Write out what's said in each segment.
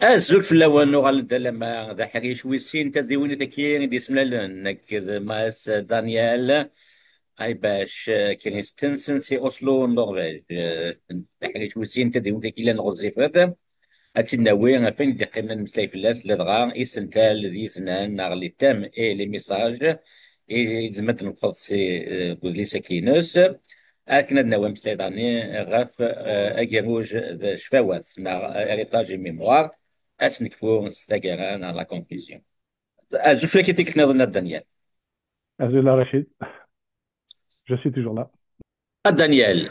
الزول في الاول غالد لما ذا حريش ويسين تديوني تكين دي اسم لك ماس دانيال اي باش كريستنسن سي اوسلو النرويج ذا حريش ويسين تديوني تكين لان غزيفة اتناوي فين دي قيمة مسلاي في الناس لدغا اسنتال ذي سنان نغلي تام اي لي ميساج اي زمت نقض سي بوزلي سكينوس اكن ناوي مسلاي داني غاف اجيروج شفاوات مع اريتاج ميموار اسنكفو ستاكيران على لا كونكلوزيون زوفيا كي تيك نظن دانيال Azullah Rachid, je suis toujours là. دانيال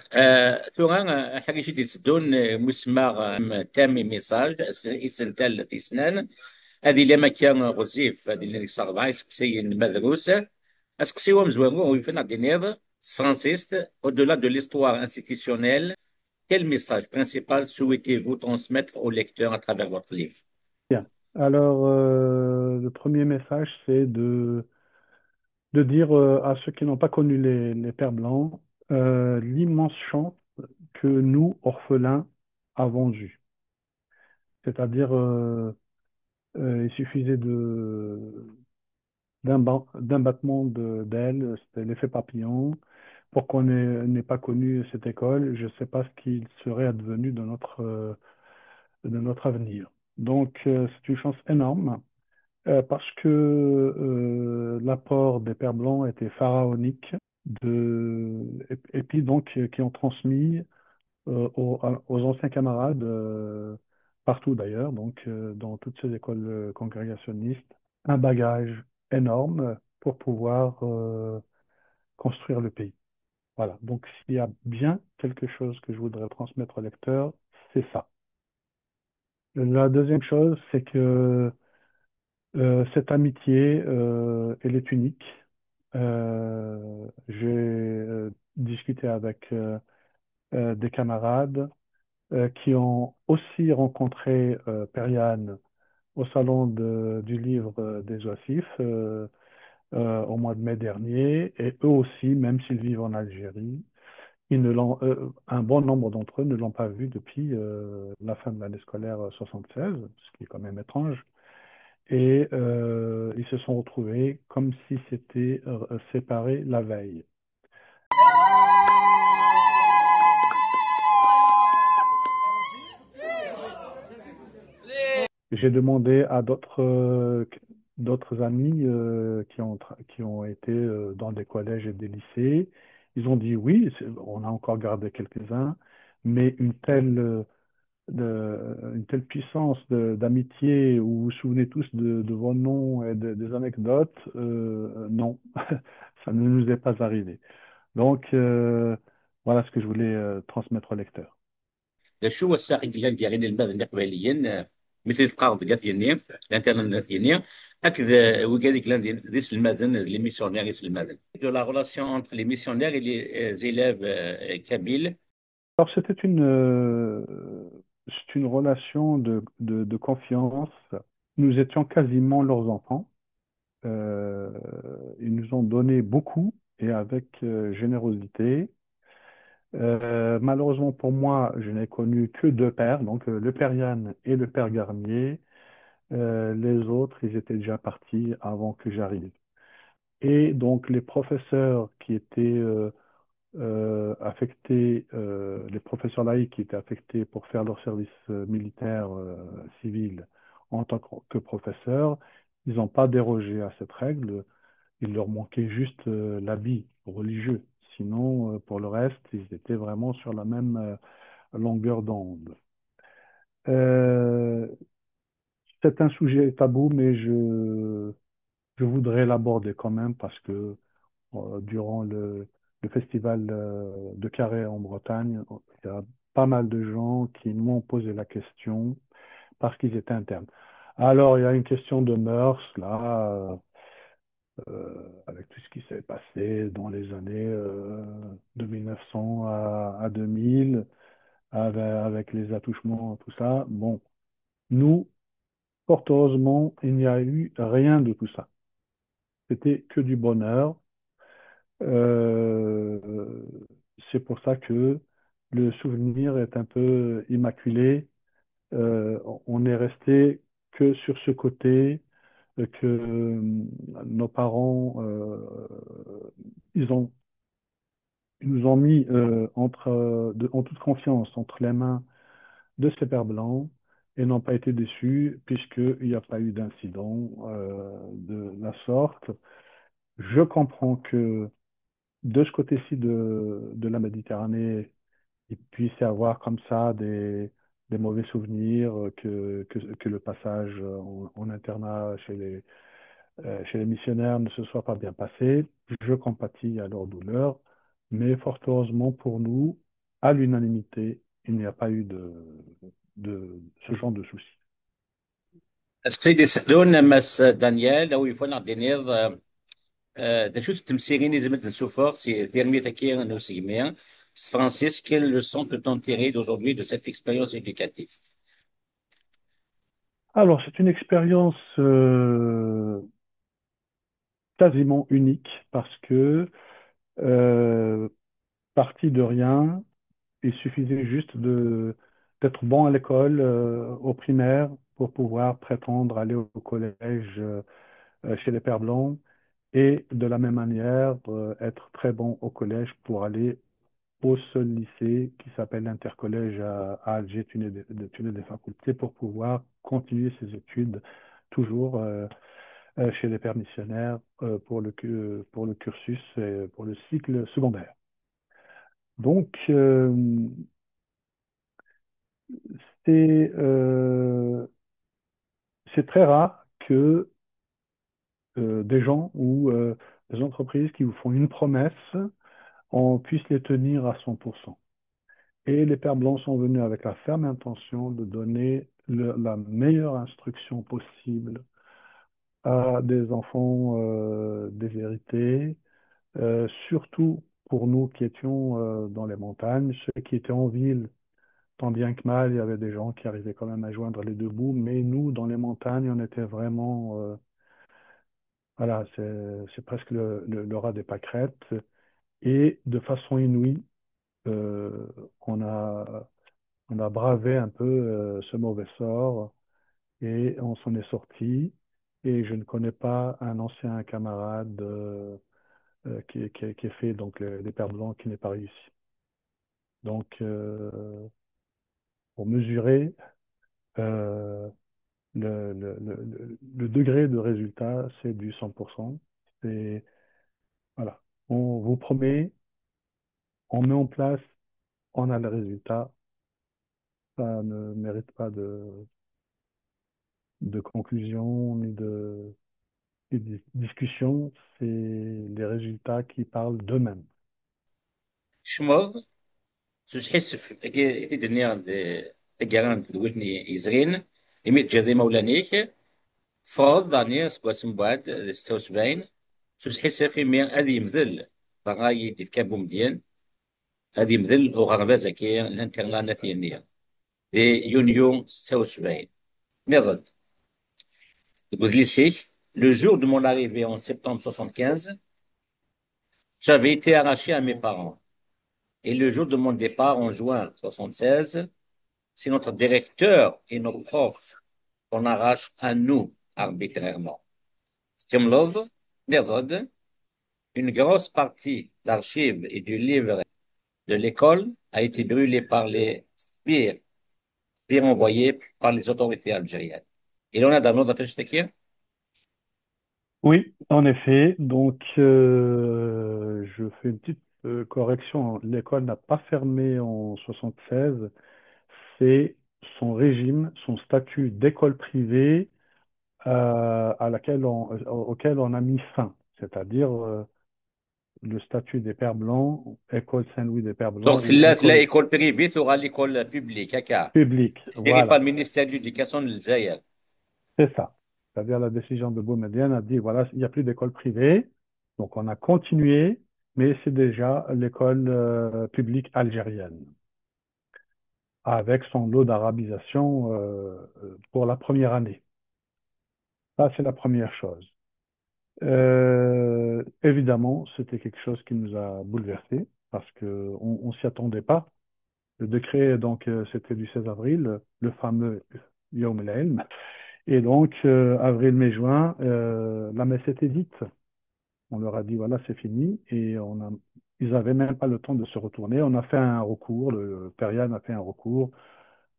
ثوران حاجة دي تدون مسمار تامي ميساج اسنتال ذي سنان هذه لما كان غزيف هذه اللي صار معي سكسي المدروسة اسكسي ومزوانو ويفنا دينير فرانسيست au-delà de l'histoire institutionnelle quel message principal souhaitez-vous transmettre aux lecteurs à travers votre livre. Bien. Alors, le premier message, c'est de dire à ceux qui n'ont pas connu les Pères Blancs l'immense chance que nous, orphelins, avons eue. C'est-à-dire, il suffisait d'un battement d'ailes, c'était l'effet papillon, pour qu'on n'ait pas connu cette école. Je ne sais pas ce qu'il serait advenu de notre avenir. Donc, c'est une chance énorme. Parce que l'apport des Pères Blancs était pharaonique et puis donc qui ont transmis aux anciens camarades partout d'ailleurs, donc dans toutes ces écoles congrégationnistes, un bagage énorme pour pouvoir construire le pays. Voilà, donc s'il y a bien quelque chose que je voudrais transmettre au lecteur, c'est ça. La deuxième chose, c'est que cette amitié, elle est unique. J'ai discuté avec des camarades qui ont aussi rencontré Periane au salon du livre des Oisifs au mois de mai dernier. Et eux aussi, même s'ils vivent en Algérie, un bon nombre d'entre eux ne l'ont pas vu depuis la fin de l'année scolaire 76, ce qui est quand même étrange. Et ils se sont retrouvés comme si c'était séparés la veille. J'ai demandé à d'autres amis qui ont été dans des collèges et des lycées. Ils ont dit oui, on a encore gardé quelques-uns, mais une telle puissance d'amitié où vous vous souvenez tous de vos noms et des anecdotes, non, ça ne nous est pas arrivé. Donc, voilà ce que je voulais transmettre au lecteur. شو هو الساقي ديال ديالين المدن القبليين مثل القارض ديالني الانترنت ديالني هكذا وكذلك ديس المدن لي ميسيونير ديس المدن de la relation entre les missionnaires et les élèves kabyles. Alors, c'est une relation de confiance. Nous étions quasiment leurs enfants. Euh, Ils nous ont donné beaucoup et avec générosité. Malheureusement pour moi, je n'ai connu que deux pères, donc le père Yann et le père Garnier. Les autres, ils étaient déjà partis avant que j'arrive. Et donc les professeurs qui étaient affectés, les professeurs laïcs qui étaient affectés pour faire leur service militaire civil en tant que professeurs, ils n'ont pas dérogé à cette règle. Il leur manquait juste l'habit religieux. Sinon, pour le reste, ils étaient vraiment sur la même longueur d'onde. Euh, c'est un sujet tabou, mais je voudrais l'aborder quand même parce que durant le festival de Carhaix en Bretagne, il y a pas mal de gens qui m'ont posé la question parce qu'ils étaient internes. Alors, il y a une question de mœurs, là, avec tout ce qui s'est passé dans les années de 1900 à 2000, avec les attouchements, tout ça. Bon, nous, fort heureusement, il n'y a eu rien de tout ça. C'était que du bonheur. C'est pour ça que le souvenir est un peu immaculé. on est resté que sur ce côté que nos parents, ils ont, ils nous ont mis en toute confiance entre les mains de ces pères blancs et n'ont pas été déçus puisqu'il n'y a pas eu d'incident de la sorte. Je comprends que de ce côté-ci de la Méditerranée, il puisse y avoir comme ça des mauvais souvenirs, que le passage en internat chez les missionnaires ne se soit pas bien passé. Je compatis à leur douleur, mais fort heureusement pour nous, à l'unanimité, il n'y a pas eu de ce genre de soucis. السيد سدون مس دانيال أو يفون عدينيض دا شو تمسيرين زمت نسوفور سي تيرمي تاكي نو سيغميا Francis, quelle leçon peut-on tirer d'aujourd'hui de cette expérience éducative? Alors, c'est une expérience quasiment unique parce que euh, parti de rien, il suffisait juste d'être bon à l'école, au primaire, pour pouvoir prétendre aller au collège chez les Pères Blancs et de la même manière être très bon au collège pour aller au seul lycée qui s'appelle l'Intercollège à Alger, Tunnel des facultés, pour pouvoir continuer ses études toujours chez les pères missionnaires pour le cursus, pour le cycle secondaire. Donc, c'est c'est très rare que des gens ou des entreprises qui vous font une promesse, on puisse les tenir à 100%. Et les Pères Blancs sont venus avec la ferme intention de donner la meilleure instruction possible à des enfants déshérités, surtout pour nous qui étions dans les montagnes, ceux qui étaient en ville, tant bien que mal, il y avait des gens qui arrivaient quand même à joindre les deux bouts, mais nous, dans les montagnes, on était vraiment, voilà, c'est presque le rat des pâquerettes. Et de façon inouïe, euh, on a, on a bravé un peu ce mauvais sort et on s'en est sorti. Et je ne connais pas un ancien camarade qui ait fait donc les Pères Blancs qui n'est pas réussi. Donc, pour mesurer euh, le degré de résultat, c'est du 100%. C'est, voilà. On vous promet, on met en place, on a le résultat. Ça ne mérite pas de conclusion ni de discussion. C'est les résultats qui parlent d'eux-mêmes. شموغ سوس حسف دنيا تجاران دوتني يزرين إميت جذي مولانيك فاض دانيا سكواسم بعد ستوس باين سوس حسف مي أذي مذل بغاي دي كابو مديان أذي مذل وغربازة كي لانترلانا ثينيا دي يونيو ستوس باين نضد lycée, le jour de mon arrivée en septembre 75, j'avais été arraché à mes parents. Et le jour de mon départ en juin 76, c'est notre directeur et nos profs qu'on arrache à nous arbitrairement. Stimlov, Nerod, une grosse partie d'archives et du livre de l'école a été brûlée par les sbires, sbires envoyés par les autorités algériennes. Et on a d'abord fait ce Oui, en effet. Donc, je fais une petite correction. L'école n'a pas fermé en 76. C'est son régime, son statut d'école privée auquel on a mis fin. C'est-à-dire le statut des Pères Blancs, École Saint-Louis des Pères Donc, Blancs c'est ou là, école école privée, tu auras l'école publique, aka. publique. Gérée par Voilà, le ministère de l'Éducation de l'Algérie. c'est ça. C'est-à-dire la décision de Boumedienne a dit, voilà, il n'y a plus d'école privée. Donc, on a continué, mais c'est déjà l'école publique algérienne, avec son lot d'arabisation pour la première année. Ça, c'est la première chose. Évidemment, c'était quelque chose qui nous a bouleversés parce qu'on ne s'y attendait pas. Le décret, donc, c'était du 16 avril, le fameux Yom el Et donc, avril, mai, juin, la messe était dite. On leur a dit, voilà, c'est fini. Ils n'avaient même pas le temps de se retourner. On a fait un recours, le Père Yann a fait un recours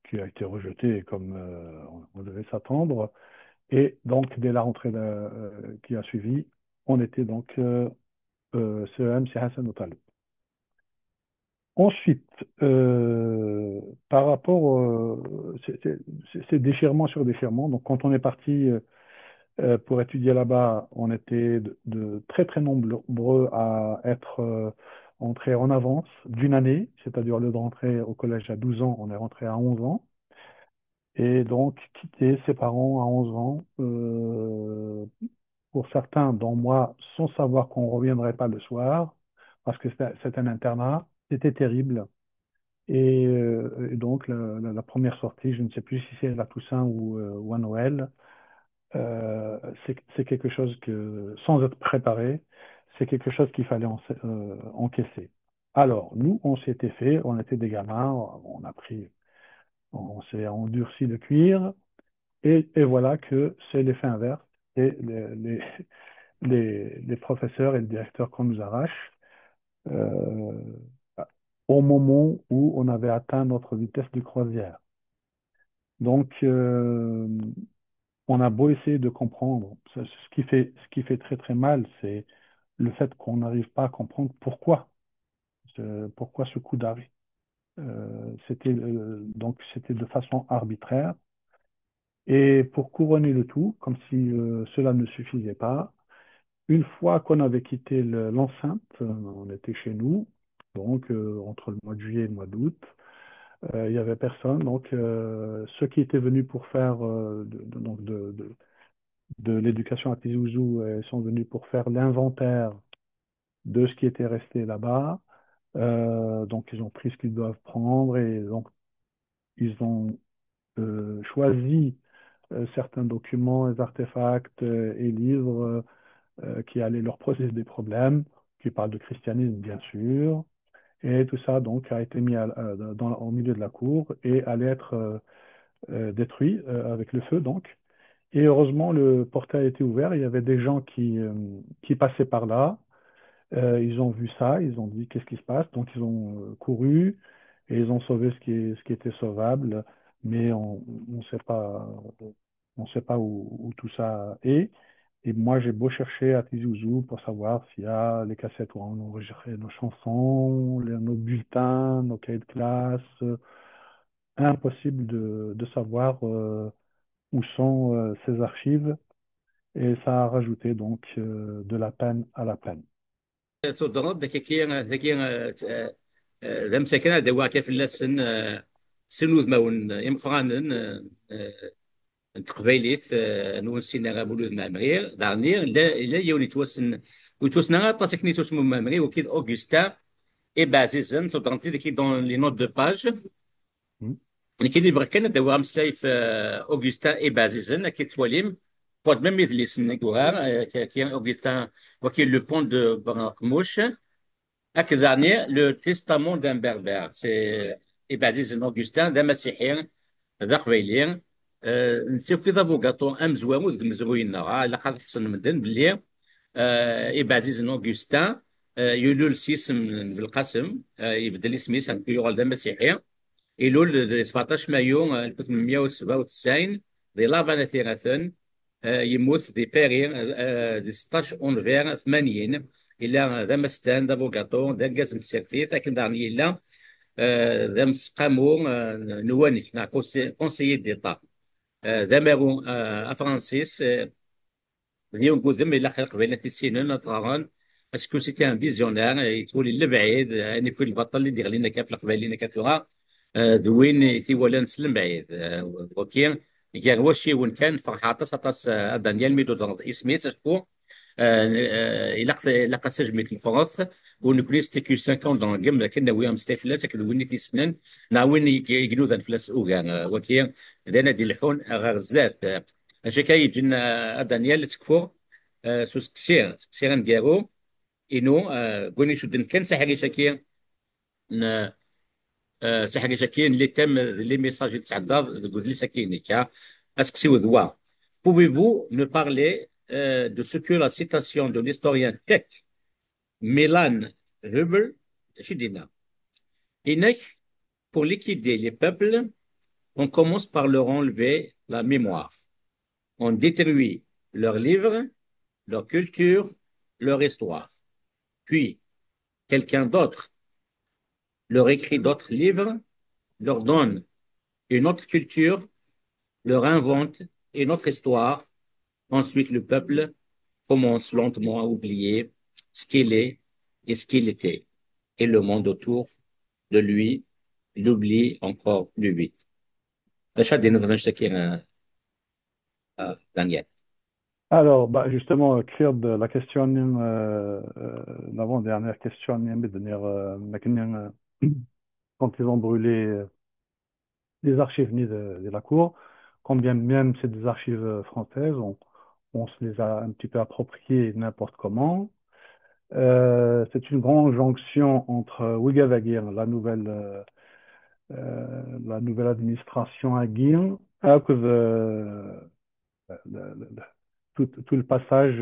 qui a été rejeté comme on devait s'attendre. Et donc, dès la rentrée qui a suivi, on était donc CEM, c'est Hassan Otal. Ensuite, par rapport, c'est déchirement sur déchirement. Donc, quand on est parti pour étudier là-bas, on était de très très nombreux à être entrés en avance d'une année, c'est-à-dire au lieu de rentrer au collège à 12 ans, on est rentré à 11 ans. Et donc, quitter ses parents à 11 ans, pour certains, dont moi, sans savoir qu'on ne reviendrait pas le soir, parce que c'est un internat, c'était terrible. Et donc, la première sortie, je ne sais plus si c'est la Toussaint ou à Noël, c'est quelque chose que, sans être préparé, c'est quelque chose qu'il fallait encaisser. Alors, nous, on s'était fait, on était des gamins, on a pris, on s'est endurci le cuir, et voilà que c'est l'effet inverse, et les professeurs et le directeur qu'on nous arrache euh, au moment où on avait atteint notre vitesse de croisière. Donc, on a beau essayer de comprendre, ce qui fait très très mal, c'est le fait qu'on n'arrive pas à comprendre pourquoi ce coup d'arrêt. Donc c'était de façon arbitraire. Et pour couronner le tout, comme si cela ne suffisait pas, une fois qu'on avait quitté l'enceinte, on était chez nous, donc entre le mois de juillet et le mois d'août, il n'y avait personne. Donc ceux qui étaient venus pour faire de l'éducation à Tizi Ouzou sont venus pour faire l'inventaire de ce qui était resté là-bas. Donc ils ont pris ce qu'ils doivent prendre et donc ils ont choisi certains documents, des artefacts et livres qui allaient leur poser des problèmes, qui parlent de christianisme bien sûr. Et tout ça donc a été mis au milieu de la cour et allait être détruit avec le feu donc. Et heureusement, le portail a été ouvert. Il y avait des gens qui passaient par là. Ils ont vu ça. Ils ont dit qu'est-ce qui se passe. Donc, ils ont couru et ils ont sauvé ce qui était sauvable. Mais on sait pas où tout ça est. Et moi, j'ai beau chercher à Tizi Ouzou pour savoir s'il y a les cassettes où on enregistrait nos chansons, nos bulletins, nos cahiers de classe. Impossible de savoir où sont ces archives. Et ça a rajouté donc de la peine à la peine. تضرب ذكي ذا مساكن دوا كيف لسن سنوذ ماون يمقرانن تقبيليت نون سينا غابولود مامرير دارنير لا يوني توسن وتوسنا غاطا سكني توسمو مامري وكيد اوغستا اي بازيزن تضربتي ذكي دون لي نوت دو باج Mm. اللي كيدير كان دوا مسلاي في اوغستا اي بازيزن كي تواليم فود ميم ميدليس نيكوها كي اوغستا وكيل لو بون دو برانكموش هكذا يعني لو تيستامون دان بربر سي بعزيز اغوستين ذا مسيحي ذا قبيلي نسيو كذا بوغاطو ام زوامو ذك مزروينا لا قاد حسن مدن بلي بعزيز اغوستين يولول سيسم بالقاسم يبدل اسميس يغال ذا مسيحي يلول 17 مايو 1897 دي لافانا ثيغاثن يموت دي بيري دي 16 اونفير 80 إلا ذا مستان ذا بوغاطو ذا كاز نسيرتيت لكن دارني إلا ذا مسقامو نواني نا كونسيي ديتا ذا مارو أفرانسيس اليوم قدم إلا خلق بين تيسينون تغاران اسكو سيتي ان فيزيونير يتولي لبعيد يعني في البطل اللي يدير لنا كاف القبائل كاتوغا دوين في ولا نسلم بعيد وكي كان وشي وين كان فرحة طاس دانيال ميدو اسمي تشكو إلا سجمت الفرص ونكوني ستيكيو 50 دون قبل كنا ويا مستفلات كل وين في سنن ناوين يجنو ذا الفلاس اوغان وكي دانا دي الحون غير الزات اجا كاي جنا دانيال تكفو سو سكسير نجارو انو كوني شدن كان سحري شاكي سي حاجه شاكين لي تيم لي ميساج يتسعدى تقول لي ساكينك ها اسك سي ودوا pouvez-vous nous parler de ce que la citation de l'historien tchèque Milan Hubel Chudina Inek, pour liquider les peuples, on commence par leur enlever la mémoire. On détruit leurs livres, leur culture, leur histoire. Puis, quelqu'un d'autre leur écrit d'autres livres, leur donne une autre culture, leur invente une autre histoire. Ensuite, le peuple commence lentement à oublier ce qu'il est et ce qu'il était. Et le monde autour de lui l'oublie encore plus vite. Rachad, Daniel. Alors, bah, justement, Kyrd, la question, l'avant-dernière question, quand ils ont brûlé les archives de la cour, quand bien même c'est des archives françaises, on se les a un petit peu appropriées n'importe comment. C'est une grande jonction entre Wigavagir, la nouvelle administration à Guin, à cause tout le passage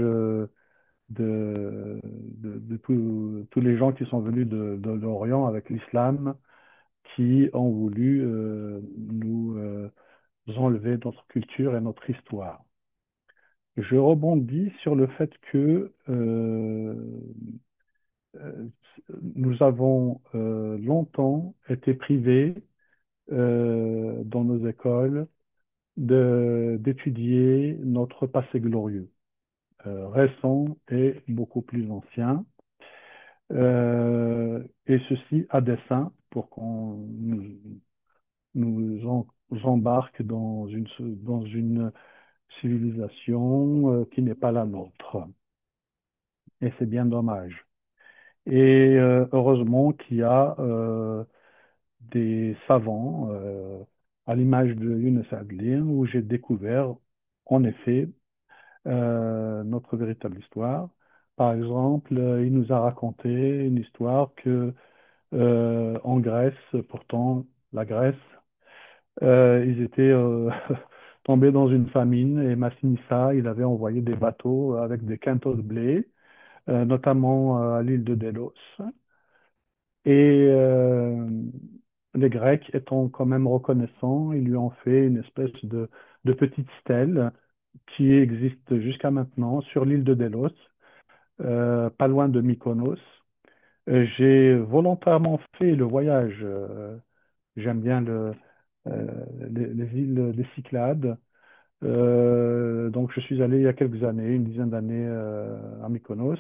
tous les gens qui sont venus de l'Orient avec l'islam, qui ont voulu nous enlever notre culture et notre histoire. Je rebondis sur le fait que euh, nous avons longtemps été privés dans nos écoles d'étudier notre passé glorieux, récent et beaucoup plus ancien, et ceci à dessein pour qu'on nous embarque dans une civilisation qui n'est pas la nôtre. Et c'est bien dommage. Et heureusement qu'il y a des savants, à l'image de Younes Adlin, où j'ai découvert en effet notre véritable histoire. Par exemple, il nous a raconté une histoire que en Grèce, pourtant la Grèce, ils étaient tombés dans une famine et Massinissa, il avait envoyé des bateaux avec des quintaux de blé, notamment à l'île de Délos. Et les Grecs étant quand même reconnaissants, ils lui ont fait une espèce de petite stèle qui existe jusqu'à maintenant sur l'île de Délos, pas loin de Mykonos. J'ai volontairement fait le voyage. J'aime bien les îles des Cyclades. Donc, je suis allé il y a quelques années, une dizaine d'années à Mykonos,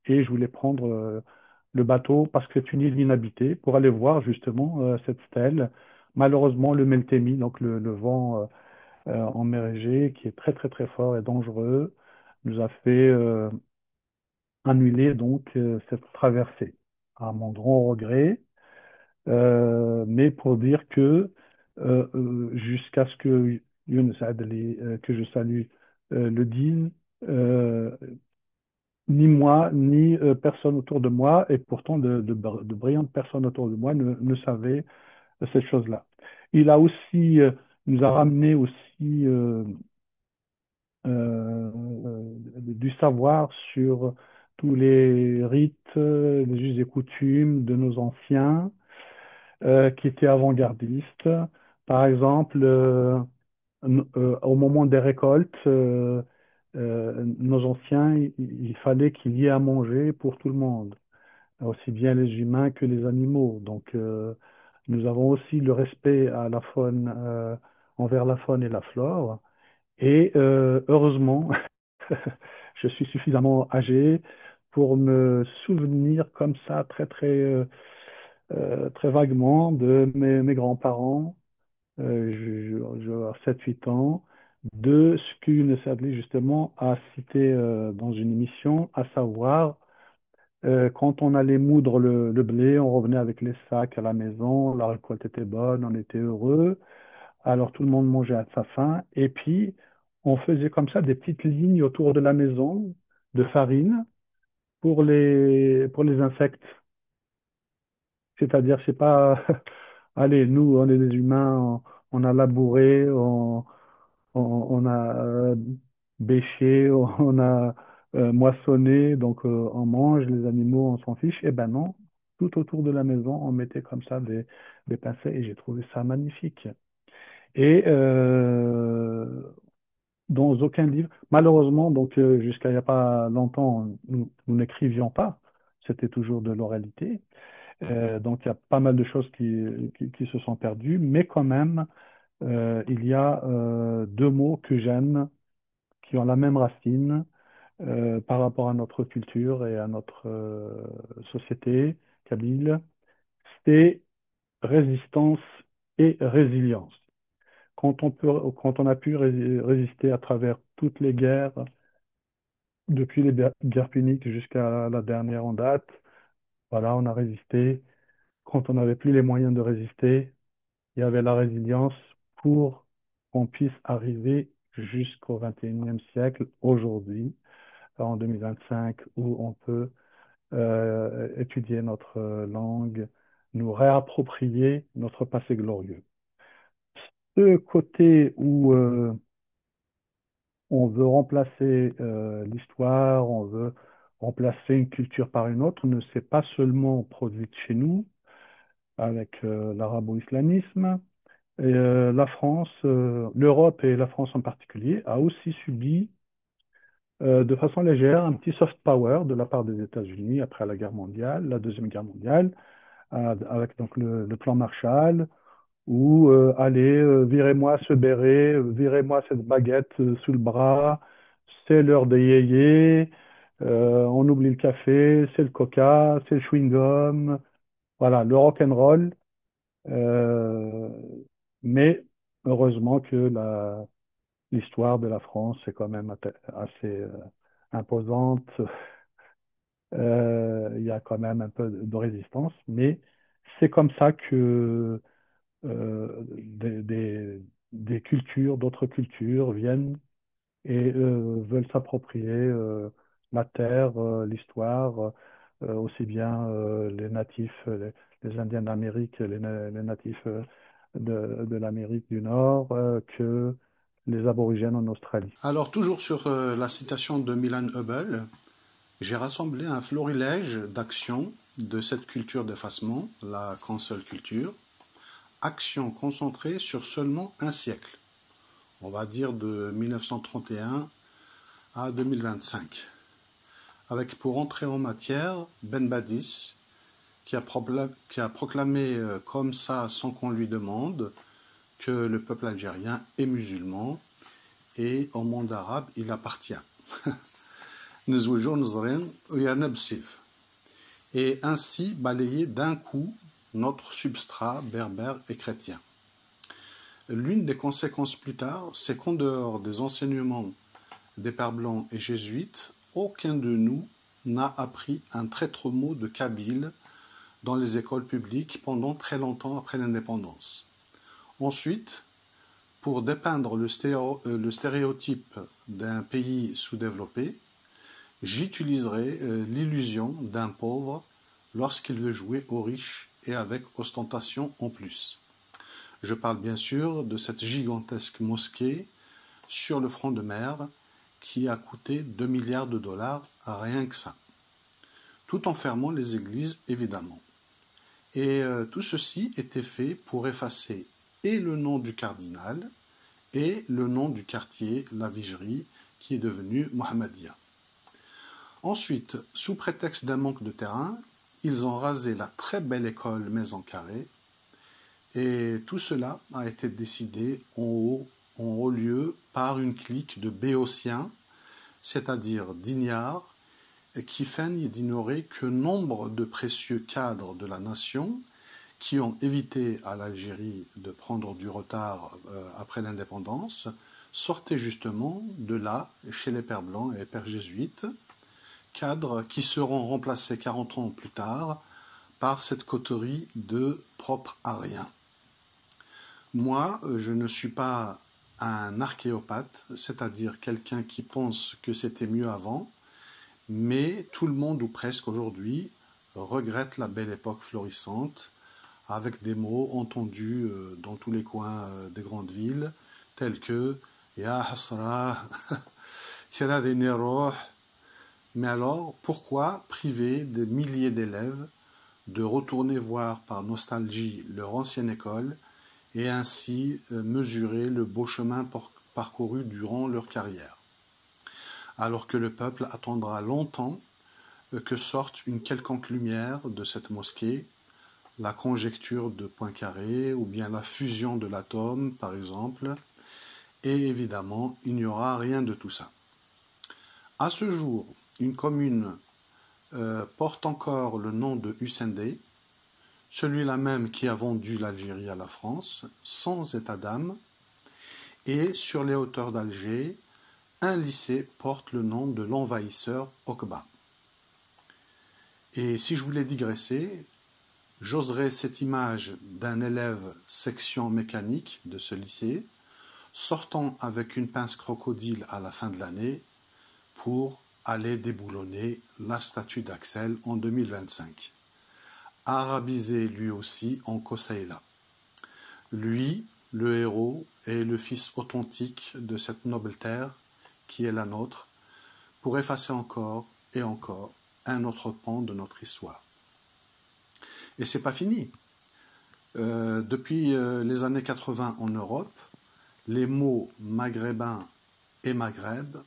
et je voulais prendre le bateau parce que c'est une île inhabitée pour aller voir justement cette stèle. Malheureusement, le Meltemi, donc le vent en mer Égée, qui est très très très fort et dangereux, nous a fait annuler donc cette traversée à mon grand regret. Mais pour dire que jusqu'à ce que Younes Adli, que je salue, le dise, euh, ni moi, ni personne autour de moi, et pourtant de brillantes personnes autour de moi ne savaient cette chose-là. Il a aussi, nous a ramené aussi du savoir sur tous les rites, les us et coutumes de nos anciens qui étaient avant-gardistes. Par exemple, au moment des récoltes, nos anciens, il fallait qu'il y ait à manger pour tout le monde, aussi bien les humains que les animaux. Donc, nous avons aussi le respect à la faune, envers la faune et la flore. Et heureusement, je suis suffisamment âgé pour me souvenir comme ça très vaguement de mes grands-parents, je vais avoir 7-8 ans, de ce que Younes Adli justement a cité dans une émission, à savoir quand on allait moudre le blé, on revenait avec les sacs à la maison, la récolte était bonne, on était heureux, alors tout le monde mangeait à sa faim, et puis on faisait comme ça des petites lignes autour de la maison de farine pour les insectes. C'est-à-dire, c'est pas allez, nous, on est des humains, on a labouré, on a bêché, on a moissonné, donc on mange les animaux, on s'en fiche. Eh ben non, tout autour de la maison, on mettait comme ça des pincets et j'ai trouvé ça magnifique. Et dans aucun livre, malheureusement, donc jusqu'à il n'y a pas longtemps, nous n'écrivions pas, c'était toujours de l'oralité. Donc il y a pas mal de choses qui se sont perdues, mais quand même, il y a deux mots que j'aime, qui ont la même racine par rapport à notre culture et à notre société kabyle, c'est résistance et résilience. Quand on a pu résister à travers toutes les guerres, depuis les guerres puniques jusqu'à la dernière en date, voilà, on a résisté. Quand on n'avait plus les moyens de résister, il y avait la résilience pour qu'on puisse arriver jusqu'au 21e siècle, aujourd'hui, en 2025, où on peut étudier notre langue, nous réapproprier notre passé glorieux. Ce côté où on veut remplacer l'histoire, on veut remplacer une culture par une autre, ne s'est pas seulement produite chez nous avec l'arabo-islamisme. Et la France, l'Europe et la France en particulier, a aussi subi de façon légère un petit soft power de la part des États-Unis après la guerre mondiale, la Deuxième Guerre mondiale, avec donc le plan Marshall, où allez, virez-moi ce béret, virez-moi cette baguette sous le bras, c'est l'heure des yéyés, on oublie le café, c'est le coca, c'est le chewing-gum, voilà, le rock and roll. Euh, mais heureusement que l'histoire de la France est quand même assez imposante. Il y a quand même un peu de résistance, mais c'est comme ça que des cultures, d'autres cultures viennent et veulent s'approprier la terre, l'histoire, aussi bien les natifs, les Indiens d'Amérique, les natifs de l'Amérique du Nord, que les aborigènes en Australie. Alors, toujours sur la citation de Milan Hubble, j'ai rassemblé un florilège d'actions de cette culture d'effacement, la cancel culture, actions concentrées sur seulement un siècle, on va dire de 1931 à 2025, avec pour entrée en matière Ben Badis, qui a proclamé comme ça sans qu'on lui demande que le peuple algérien est musulman et au monde arabe il appartient. Et ainsi balayer d'un coup notre substrat berbère et chrétien. L'une des conséquences plus tard, c'est qu'en dehors des enseignements des pères blancs et jésuites, aucun de nous n'a appris un traître mot de kabyle dans les écoles publiques pendant très longtemps après l'indépendance. Ensuite, pour dépeindre le stéréotype d'un pays sous-développé, j'utiliserai l'illusion d'un pauvre lorsqu'il veut jouer aux riches et avec ostentation en plus. Je parle bien sûr de cette gigantesque mosquée sur le front de mer qui a coûté 2 milliards de dollars à rien que ça, tout en fermant les églises évidemment. Et tout ceci était fait pour effacer et le nom du cardinal et le nom du quartier, la Vigerie, qui est devenu Mohammedia. Ensuite, sous prétexte d'un manque de terrain, ils ont rasé la très belle école Maison Carrée, et tout cela a été décidé en haut lieu par une clique de béotiens, c'est-à-dire d'ignards, qui feignent d'ignorer que nombre de précieux cadres de la nation qui ont évité à l'Algérie de prendre du retard après l'indépendance sortaient justement de là, chez les pères blancs et les pères jésuites, cadres qui seront remplacés 40 ans plus tard par cette coterie de propres à rien. Moi, je ne suis pas un archéopathe, c'est-à-dire quelqu'un qui pense que c'était mieux avant, mais tout le monde, ou presque aujourd'hui, regrette la belle époque florissante, avec des mots entendus dans tous les coins des grandes villes, tels que Ya Hasra, Kiradini Roh. Mais alors, pourquoi priver des milliers d'élèves de retourner voir par nostalgie leur ancienne école et ainsi mesurer le beau chemin parcouru durant leur carrière, alors que le peuple attendra longtemps que sorte une quelconque lumière de cette mosquée, la conjecture de Poincaré ou bien la fusion de l'atome, par exemple, et évidemment, il n'y aura rien de tout ça. À ce jour, une commune porte encore le nom de Hussein-Dey, celui-là même qui a vendu l'Algérie à la France, sans état d'âme, et sur les hauteurs d'Alger, un lycée porte le nom de l'envahisseur Okba. Et si je voulais digresser, j'oserais cette image d'un élève section mécanique de ce lycée, sortant avec une pince crocodile à la fin de l'année pour aller déboulonner la statue d'Axel en 2025. Arabisé lui aussi en Kosaïla. Lui, le héros, est le fils authentique de cette noble terre qui est la nôtre, pour effacer encore et encore un autre pan de notre histoire. Et c'est pas fini. Depuis les années 80 en Europe, les mots maghrébin et Maghreb,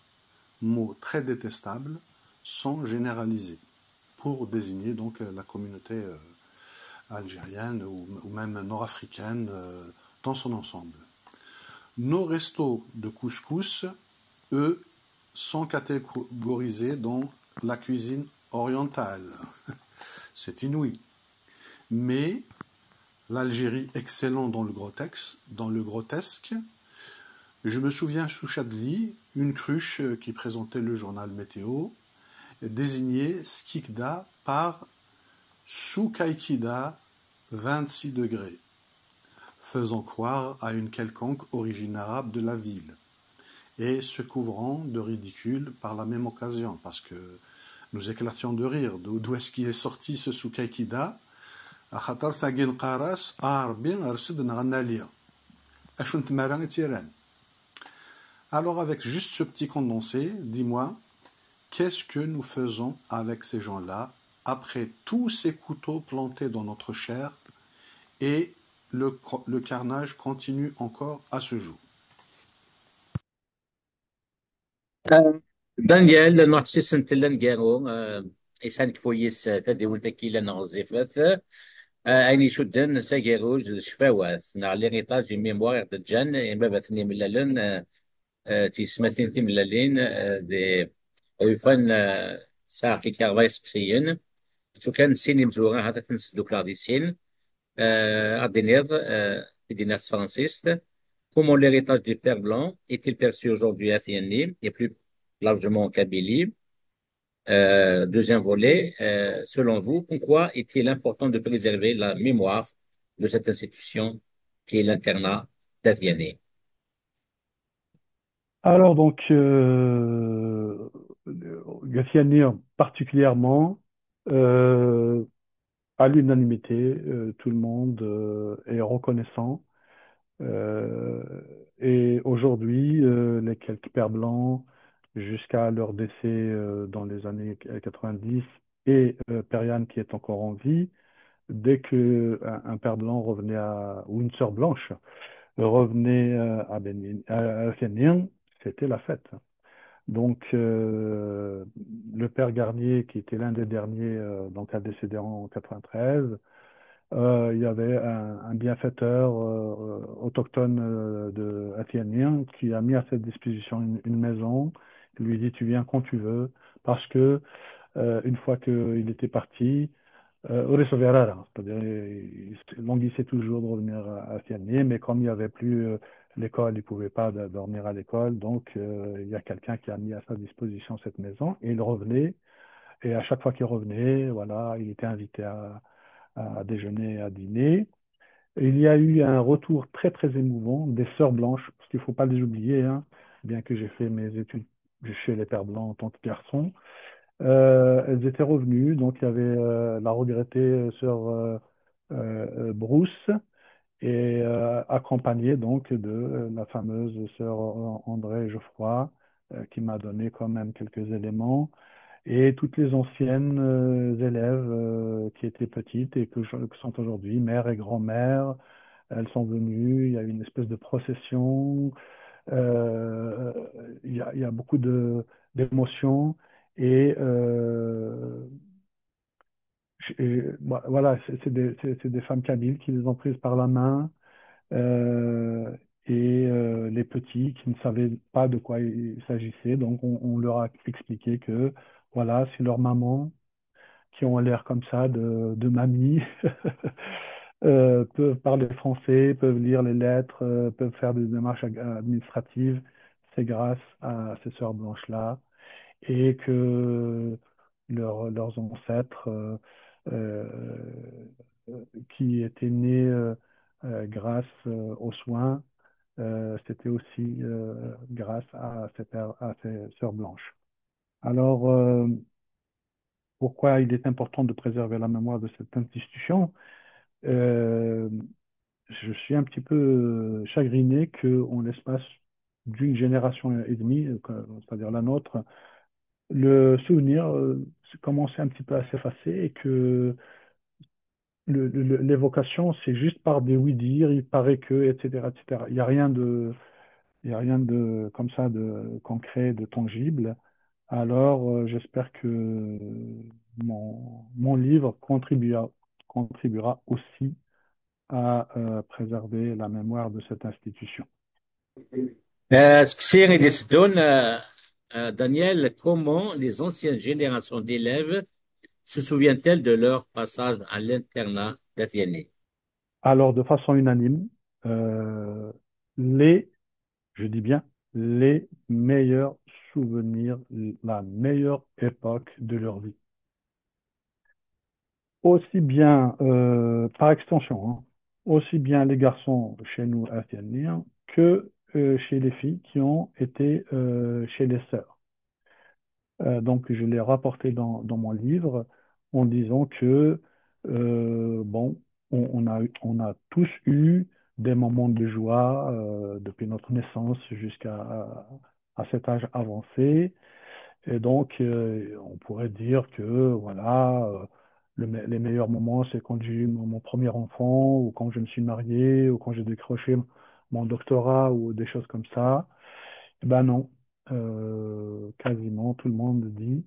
mots très détestables, sont généralisés pour désigner donc la communauté algérienne ou même nord-africaine dans son ensemble. Nos restos de couscous, eux, sont catégorisés dans la cuisine orientale. C'est inouï. Mais l'Algérie excellant dans le grotesque, je me souviens sous Chadli, une cruche qui présentait le journal météo désignait Skikda par Soukaikida 26 degrés, faisant croire à une quelconque origine arabe de la ville, et se couvrant de ridicule par la même occasion, parce que nous éclations de rire. D'où est-ce qu'il est sorti ce Soukaikida? Alors avec juste ce petit condensé, dis-moi, qu'est-ce que nous faisons avec ces gens-là après tous ces couteaux plantés dans notre chair et le carnage continue encore à ce jour. دانيال نحسس نتلن جارو إسان كفويس تدي تكيلا نغزفت أيني شدن ساجاروج الشفاوات نعلي غيطاج ميموار دجان إما بثني ملالن تيسمثين تملالين دي يفن ساقي كارفاي سكسيين شو كان سيني مزورا هذا تنسدو كلارديسين أدينيض ديناس فرانسيست. Comment l'héritage du Père Blanc est-il perçu aujourd'hui à Thiény et plus largement en Kabylie? Deuxième volet, selon vous, pourquoi est-il important de préserver la mémoire de cette institution qui est l'internat d'Athénée? Alors donc, Ghassiani particulièrement, euh, à l'unanimité, tout le monde est reconnaissant. Euh, et aujourd'hui, les quelques pères blancs, jusqu'à leur décès dans les années 90, et Periane qui est encore en vie, dès que un père blanc revenait ou une sœur blanche revenait à Fénien, c'était la fête. Donc, le père Garnier, qui était l'un des derniers, donc a décédé en 93, il y avait un bienfaiteur autochtone de Athénien qui a mis à sa disposition une maison. Il lui dit, tu viens quand tu veux, parce que une fois qu'il était parti, Horace Verrara, c'est-à-dire il languissait toujours de revenir à Athénien, mais comme il n'y avait plus l'école, il ne pouvait pas dormir à l'école, donc il y a quelqu'un qui a mis à sa disposition cette maison, et il revenait, et à chaque fois qu'il revenait, voilà, il était invité à déjeuner, à dîner. Il y a eu un retour très très émouvant des sœurs blanches, parce qu'il ne faut pas les oublier, hein, bien que j'ai fait mes études chez les pères blancs en tant que garçon. Elles étaient revenues, donc il y avait la regrettée sœur Brousse, et accompagné donc de la fameuse sœur André Geoffroy, qui m'a donné quand même quelques éléments, et toutes les anciennes élèves qui étaient petites et que sont aujourd'hui mères et grand-mères. Elles sont venues, il y a eu une espèce de procession, euh, il y a beaucoup d'émotions, et voilà, c'est des femmes kabyles qui les ont prises par la main, euh, et les petits qui ne savaient pas de quoi il s'agissait. Donc on leur a expliqué que voilà, c'est leur maman qui ont l'air comme ça de mamie, peuvent parler français, peuvent lire les lettres, peuvent faire des démarches administratives. C'est grâce à ces sœurs blanches-là, et que leurs ancêtres euh, qui étaient nés grâce aux soins, c'était aussi grâce à ces sœurs blanches. Alors, pourquoi il est important de préserver la mémoire de cette institution? Euh, je suis un petit peu chagriné qu'en l'espace d'une génération et demie, c'est-à-dire la nôtre, le souvenir commençait un petit peu à s'effacer, et que l'évocation, c'est juste par des oui-dire, il paraît que, etc., etc. Il y a rien de comme ça de concret, de tangible. Alors, j'espère que mon livre contribuera aussi à préserver la mémoire de cette institution. Skhir Eddesdon, Daniel, comment les anciennes générations d'élèves se souviennent-elles de leur passage à l'internat d'Athénée? Alors, de façon unanime, euh, les, je dis bien, les meilleurs souvenirs, la meilleure époque de leur vie. Aussi bien, par extension, hein, aussi bien les garçons chez nous athéniens que chez les filles qui ont été chez les sœurs. Donc, je l'ai rapporté dans mon livre en disant que, bon, on a tous eu des moments de joie depuis notre naissance jusqu'à à cet âge avancé. Et donc, on pourrait dire que, voilà, les meilleurs moments, c'est quand j'ai eu mon premier enfant, ou quand je me suis marié, ou quand j'ai décroché mon doctorat, ou des choses comme ça. Eh ben non. Quasiment tout le monde dit,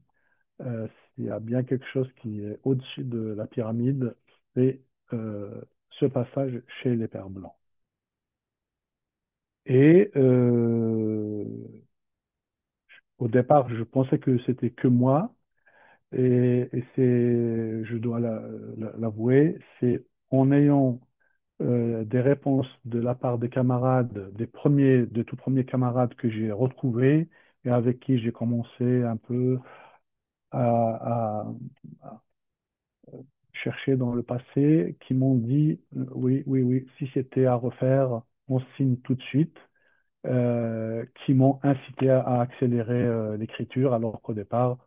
s'il y a bien quelque chose qui est au-dessus de la pyramide, c'est ce passage chez les Pères Blancs. Et au départ, je pensais que c'était que moi. Et c'est, je dois l'avouer, c'est en ayant des réponses de la part des camarades, des tout premiers camarades que j'ai retrouvés et avec qui j'ai commencé un peu à chercher dans le passé, qui m'ont dit, oui, oui, oui, si c'était à refaire, on signe tout de suite, qui m'ont incité à accélérer l'écriture, alors qu'au départ,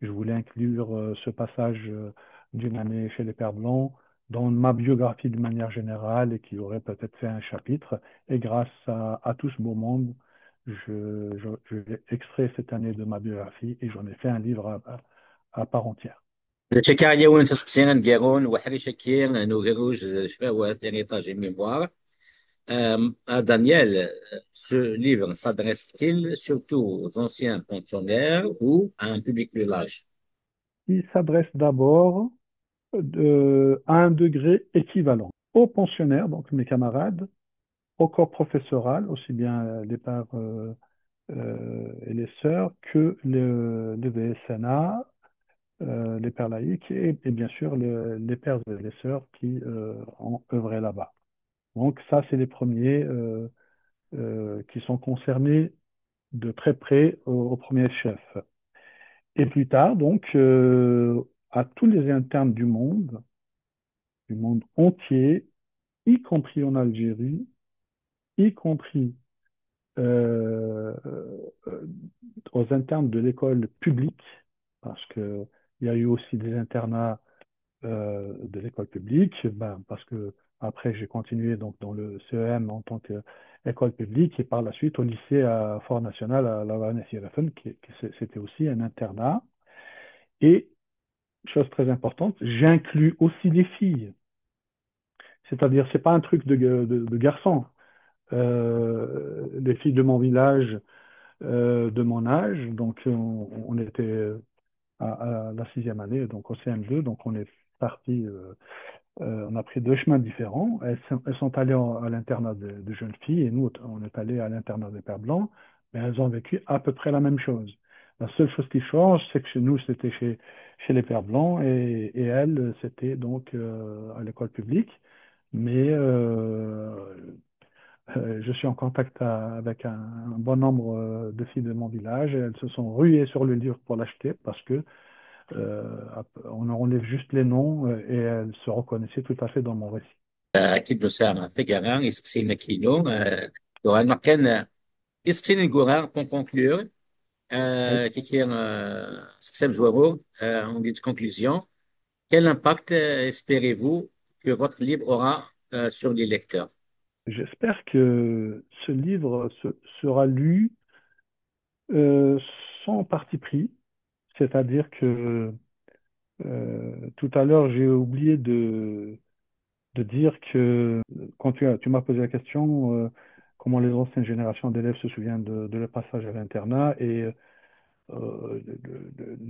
je voulais inclure ce passage d'une année chez les Pères Blancs dans ma biographie de manière générale, et qui aurait peut-être fait un chapitre. Et grâce à tout ce beau monde, je l'ai extrait cette année de ma biographie, et j'en ai fait un livre à part entière. Shekar Yehoun Saskien Geron, Wahri Shekir, Nouverouge, Shrewa, Héritage et Mémoire. Daniel, ce livre s'adresse-t-il surtout aux anciens pensionnaires ou à un public plus large? Il s'adresse d'abord à un degré équivalent aux pensionnaires, donc mes camarades, au corps professoral, aussi bien les pères et les sœurs que le VSNA, les pères laïcs, et bien sûr les pères et les sœurs qui ont œuvré là-bas. Donc ça, c'est les premiers qui sont concernés de très près au premier chef. Et plus tard, donc, à tous les internes du monde entier, y compris en Algérie, y compris euh, aux internes de l'école publique, parce qu'il y a eu aussi des internats de l'école publique, ben, parce que après j'ai continué donc dans le CEM en tant qu'école publique et par la suite au lycée à Fort National à La Havane-Sierra-Leone, c'était aussi un internat. Et chose très importante, j'inclus aussi les filles. C'est-à-dire, c'est pas un truc de garçon. Les filles de mon village, de mon âge, donc on était à la sixième année, donc au CM2, donc on est parti, on a pris deux chemins différents. Elles sont allées à l'internat de jeunes filles et nous, on est allés à l'internat des Pères Blancs, mais elles ont vécu à peu près la même chose. La seule chose qui change, c'est que chez nous, c'était chez les Pères Blancs et elles, c'était donc à l'école publique. Mais je suis en contact avec un bon nombre de filles de mon village et elles se sont ruées sur le livre pour l'acheter parce que on enlève juste les noms et elles se reconnaissaient tout à fait dans mon récit. أكيد نسامة فكرة يسكسين كيلو دوران مكان يسكسين الجوران pour conclure Oui. كي سكسم زوارو en guise de conclusion quel impact espérez-vous que votre livre aura sur les lecteurs? J'espère que ce livre sera lu sans parti pris, c'est-à-dire que tout à l'heure j'ai oublié de dire que quand tu m'as posé la question comment les anciennes générations d'élèves se souviennent de leur passage à l'internat et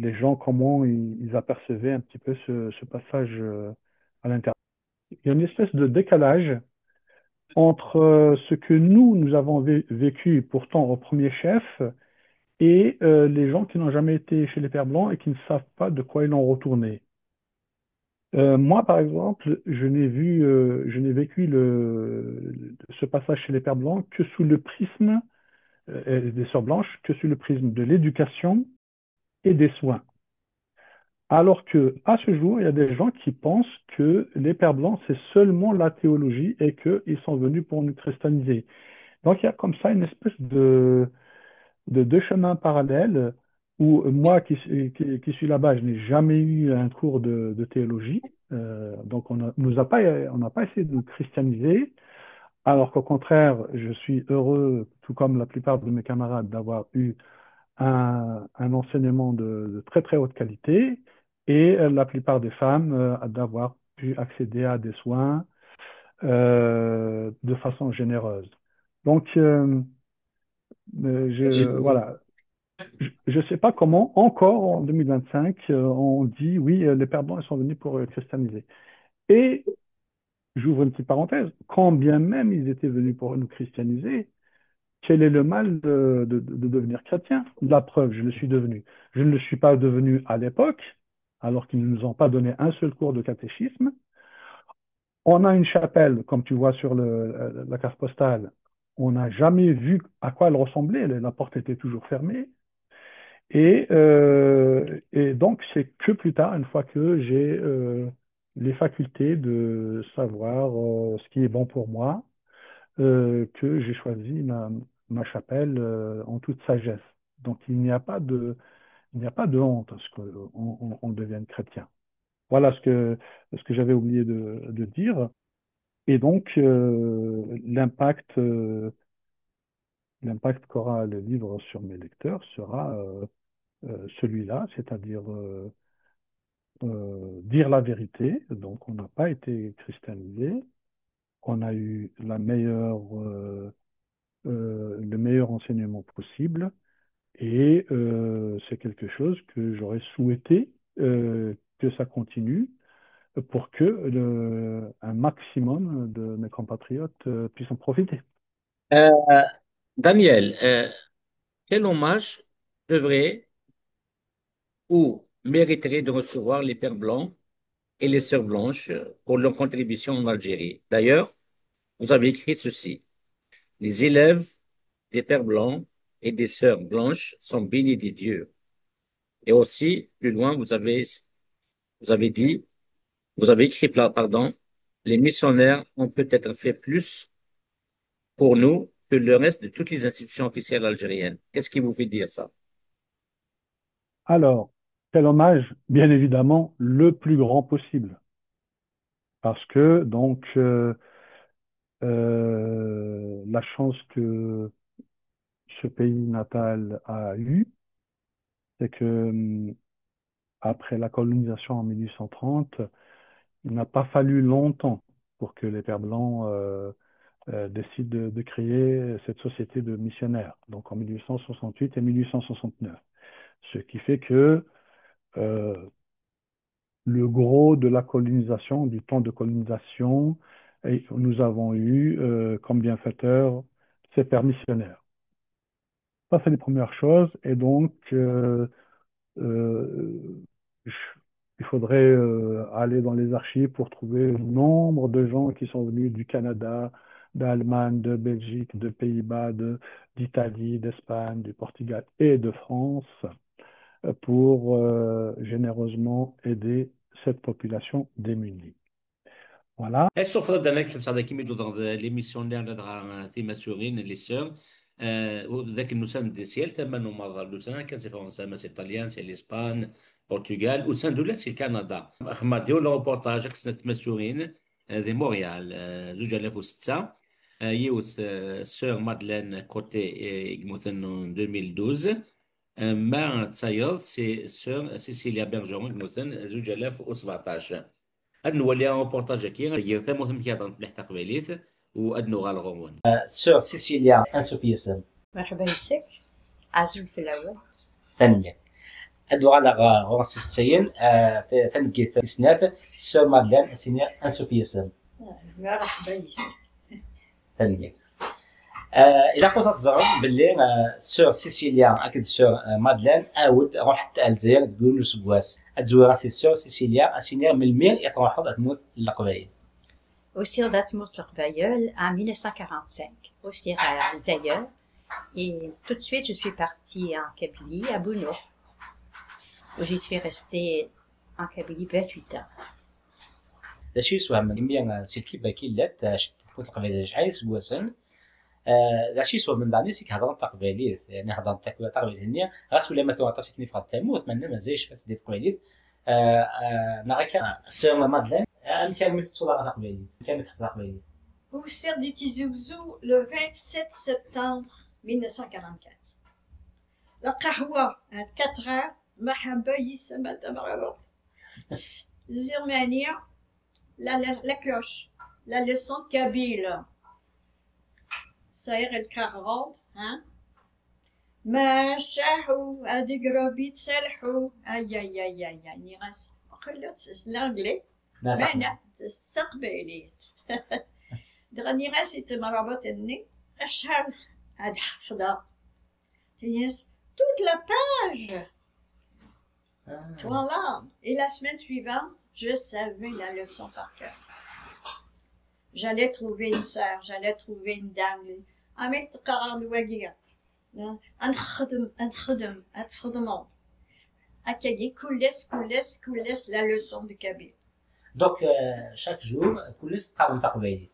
les gens comment ils apercevaient un petit peu ce passage à l'internat. Il y a une espèce de décalage entre ce que nous avons vécu pourtant au premier chef et les gens qui n'ont jamais été chez les Pères Blancs et qui ne savent pas de quoi ils ont retourné. Moi, par exemple, je n'ai vécu ce passage chez les Pères Blancs que sous le prisme des Sœurs Blanches, que sous le prisme de l'éducation et des soins. Alors que, à ce jour, il y a des gens qui pensent que les Pères Blancs, c'est seulement la théologie et qu'ils sont venus pour nous christianiser. Donc, il y a comme ça une espèce de deux chemins parallèles où moi qui suis là-bas, je n'ai jamais eu un cours de théologie. Donc, on n'a pas essayé de nous christianiser, alors qu'au contraire, je suis heureux, tout comme la plupart de mes camarades, d'avoir eu un enseignement de très très haute qualité et la plupart des femmes d'avoir pu accéder à des soins de façon généreuse. Donc, voilà, je ne sais pas comment, encore en 2025, on dit oui, les Pères Blancs ils sont venus pour christianiser. Et j'ouvre une petite parenthèse, quand bien même ils étaient venus pour nous christianiser, quel est le mal de devenir chrétien? La preuve, je le suis devenu. Je ne le suis pas devenu à l'époque, alors qu'ils ne nous ont pas donné un seul cours de catéchisme. On a une chapelle, comme tu vois sur la carte postale. On n'a jamais vu à quoi elle ressemblait. La porte était toujours fermée. Et donc, c'est que plus tard, une fois que j'ai les facultés de savoir ce qui est bon pour moi, que j'ai choisi ma chapelle en toute sagesse. Donc, il n'y a pas de honte à ce qu'on on devienne chrétien. Voilà ce que j'avais oublié de dire. Et donc, l'impact qu'aura le livre sur mes lecteurs sera celui-là, c'est-à-dire dire la vérité. Donc, on n'a pas été christianisé. On a eu le meilleur enseignement possible. Et c'est quelque chose que j'aurais souhaité que ça continue pour que un maximum de mes compatriotes puissent en profiter. Euh, Daniel, quel hommage devrait ou mériterait de recevoir les Pères Blancs et les Sœurs Blanches pour leur contribution en Algérie? D'ailleurs, vous avez écrit ceci. Les élèves des Pères Blancs et des Sœurs Blanches sont bénis des dieux. Et aussi, plus loin, vous avez dit, vous avez écrit, pardon, les missionnaires ont peut-être fait plus pour nous que le reste de toutes les institutions officielles algériennes. Qu'est-ce qui vous fait dire ça? Alors, quel hommage, bien évidemment, le plus grand possible. Parce que, donc, la chance que ce pays natal a eue, c'est que après la colonisation en 1830, il n'a pas fallu longtemps pour que les Pères Blancs décident de créer cette société de missionnaires, donc en 1868 et 1869. Ce qui fait que euh, le gros de la colonisation, du temps de colonisation, et nous avons eu comme bienfaiteurs ces pères missionnaires. Ça, c'est les premières choses. Et donc, euh, je- il faudrait aller dans les archives pour trouver le nombre de gens qui sont venus du Canada, d'Allemagne, de Belgique, de Pays-Bas, d'Italie, d'Espagne, du Portugal et de France pour généreusement aider cette population démunie. Voilà. السفرة دانا كيف هذا كيما يدو لي ميسيونير دغا في مسورين لي سور ذاك النسان دي سيال تما نمر لوسان كان سي فرنسا ما سي ايطاليان سي الاسبان البرتغال وسان دولا سي كندا اخما ديو لو ريبورتاج سنة مسورين ذي مونريال 2006 يوث سور مادلين كوتي مثلا 2012 ما تسايل سي سور سيسيليا بيرجون مثلا 2017 أدنو ولي روبورتاج كي غير ثمو كيهضر مليح تقبيليت وأدنو غالغومون سور سيسيليا انسوفيسم مرحبا يسك عزل في الأول ثانية أدو على غورس تسين ثانية سنات سور مادلين سينيا انسوفيسم مرحبا يسك ثانية إلا كنت تزعم باللي سور سيسيليا أكيد سور مادلين أود روح الجزائر تقول سبواس أتزويرا سي سور سيسيليا أسينيا من الميل يتروحوا تموت القبائل au Sir d'Atmout Bayeul en 1945, au Sir à Alzaïeul. Et tout de suite, je suis partie en Kabylie, à Bouno, où j'y suis restée en Kabylie 28 ans. داشي يسوى من جميع سلكي باكي لات شفت كنت قبيلة جحاي سبواسن داشي يسوى من داني سيك هضرن تقبيليت يعني هضرن تقبيليت هنيا غاس ولا ما توعطا سيكني فغاد تموت من مازال شفت دي تقبيليت نغاكا سير مادلين أم كان مثل صورة تقبيليت كان مثل تقبيليت Au Cerf des Tizouzou le 27 septembre 1944. La kahwa à 4 heures, mahaba yisama tamarabo. Zirmania, la cloche, la leçon de Kabyle. Saïr el 40, hein? ما شاحو هادي قرابي تسلحو اي اي اي اي يعني غاس قلت الانجلي معنا تستقبلي دراني غاس تمربط اني اشهر هاد حفظه yes toute la page voilà et la semaine suivante je savais la leçon par cœur j'allais trouver une sœur j'allais trouver une dame avec قرار الوقيع أنخدم أكيد كلس la leçon de Kabyle. Donc chaque jour كلس تقابل تقبيليت.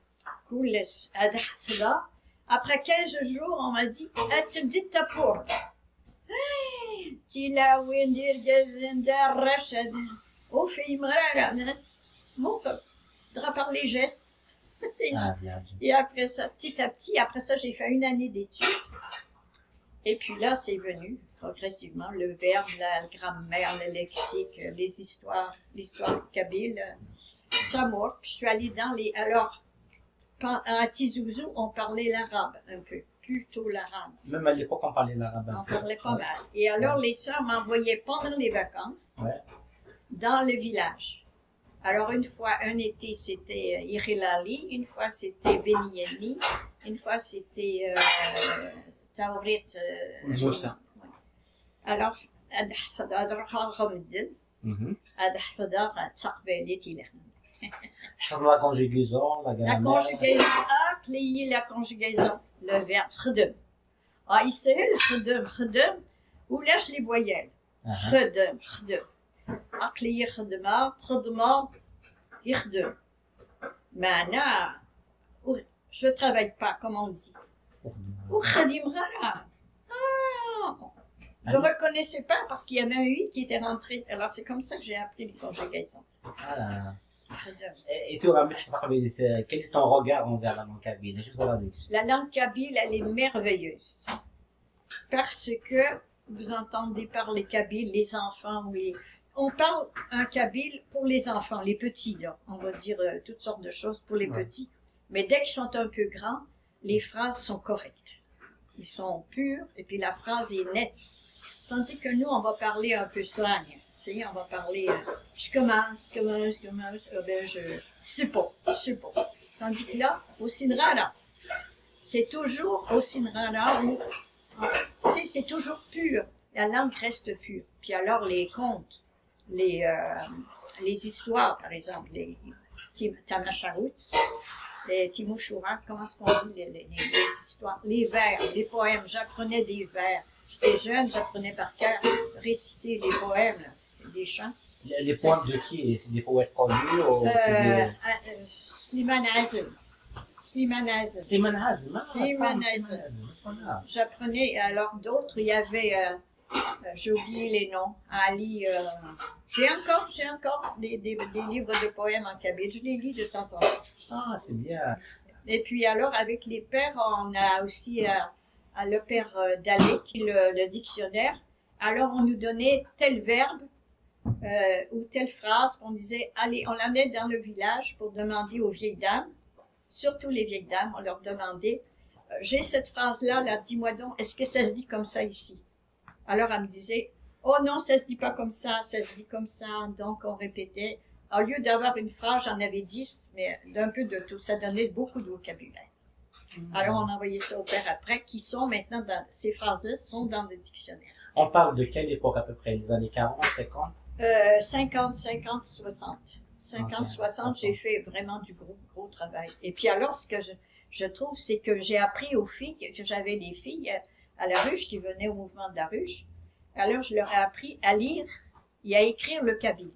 كلس هذا حفظة. Après 15 jours on m'a dit أتبدي تابورت. تلاوي ندير جازن دار رشد. وفي مغرارة ناس ممكن. Dra par les gestes. Et après ça, petit à petit, après ça j'ai fait une année d'études. Et puis là, c'est venu progressivement le verbe, la grammaire, le lexique, les histoires, l'histoire kabyle, ça mort. Puis je suis allée dans les. Alors, à Tizouzou, on parlait l'arabe un peu, plutôt l'arabe. Même à l'époque, on parlait l'arabe. On parlait pas mal. Et alors, les sœurs m'envoyaient pendant les vacances dans le village. Alors, une fois, un été, c'était Irilali, une fois, c'était Benieni, une fois, c'était. توريت alors هذا حفظ هذا روح غمدن هذا حفظها تقبلتي له حفظ la conjugaison la conjugaison أكلي la conjugaison le verbe خدم يسهل خدم ولاش لي فويال خدم أكلي خدمة تخدمة يخدم معناه je travaille pas comme on dit وخدم غرام Je reconnaissais pas parce qu'il y avait un i qui était rentré. Alors c'est comme ça que j'ai appris les conjugaisons. Ah. Et tu quel est ton regard envers la langue kabyle? La langue kabyle, elle est merveilleuse. Parce que vous entendez parler kabyle, les enfants, oui. On parle un kabyle pour les enfants, les petits, là. On va dire toutes sortes de choses pour les petits. Mais dès qu'ils sont un peu grands, les phrases sont correctes. Ils sont purs, et puis la phrase est nette. Tandis que nous, on va parler un peu slang. Tu sais, on va parler, je commence, ben je sais pas. Tandis que là, au Sinrara, c'est toujours au Sinrara où, tu sais, c'est toujours pur. La langue reste pure. Puis alors, les contes, les histoires, par exemple, les Tamacharouts, les Timouchoura, comment est-ce qu'on dit les histoires, les vers, les poèmes. J'apprenais des vers. J'étais jeune, j'apprenais par cœur réciter les poèmes, là. C'était des chants. Les poèmes de qui? C'est des poètes connus ou Slimane Azem. Slimane Azem. J'apprenais, alors d'autres, il y avait, j'ai oublié les noms, Ali, j'ai encore des livres de poèmes en kabyle, je les lis de temps en temps. Ah, c'est bien. Et puis alors, avec les pères, on a aussi le père Dalé, qui est le dictionnaire. Alors, on nous donnait tel verbe ou telle phrase, on disait, allez, on l'amenait dans le village pour demander aux vieilles dames, surtout les vieilles dames, on leur demandait, j'ai cette phrase-là, là, dis-moi donc, est-ce que ça se dit comme ça ici? Alors, elle me disait, oh non, ça se dit pas comme ça se dit comme ça. Donc, on répétait. Au lieu d'avoir une phrase, j'en avais 10, mais d'un peu de tout. Ça donnait beaucoup de vocabulaire. Alors, on envoyait ça au père après, qui sont maintenant dans, ces phrases-là sont dans le dictionnaire. On parle de quelle époque à peu près? Les années 40, 50? 50, 60. 50, 60, j'ai fait vraiment du gros travail. Et puis alors, ce que je trouve, c'est que j'ai appris aux filles, que j'avais des filles à la ruche qui venaient au mouvement de la ruche. Alors, je leur ai appris à lire et à écrire le kabyle.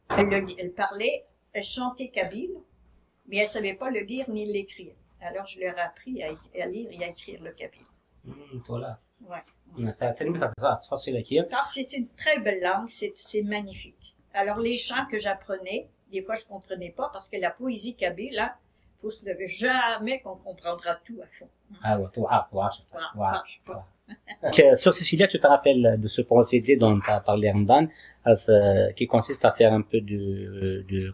Elles parlaient, elles chantaient kabyle, mais elles ne savaient pas le lire ni l'écrire. Alors, je leur ai appris à lire et à écrire le kabyle. Voilà. Ouais. C'est facile à écrire. Parce que c'est une très belle langue, c'est magnifique. Alors, les chants que j'apprenais, des fois, je ne comprenais pas, parce que la poésie kabyle, là, il faut se lever jamais qu'on comprendra tout à fond. Ah ouais, Sur Cecilia, tu te rappelles de ce procédé dont tu as parlé, Ramdan, qui consiste à faire un peu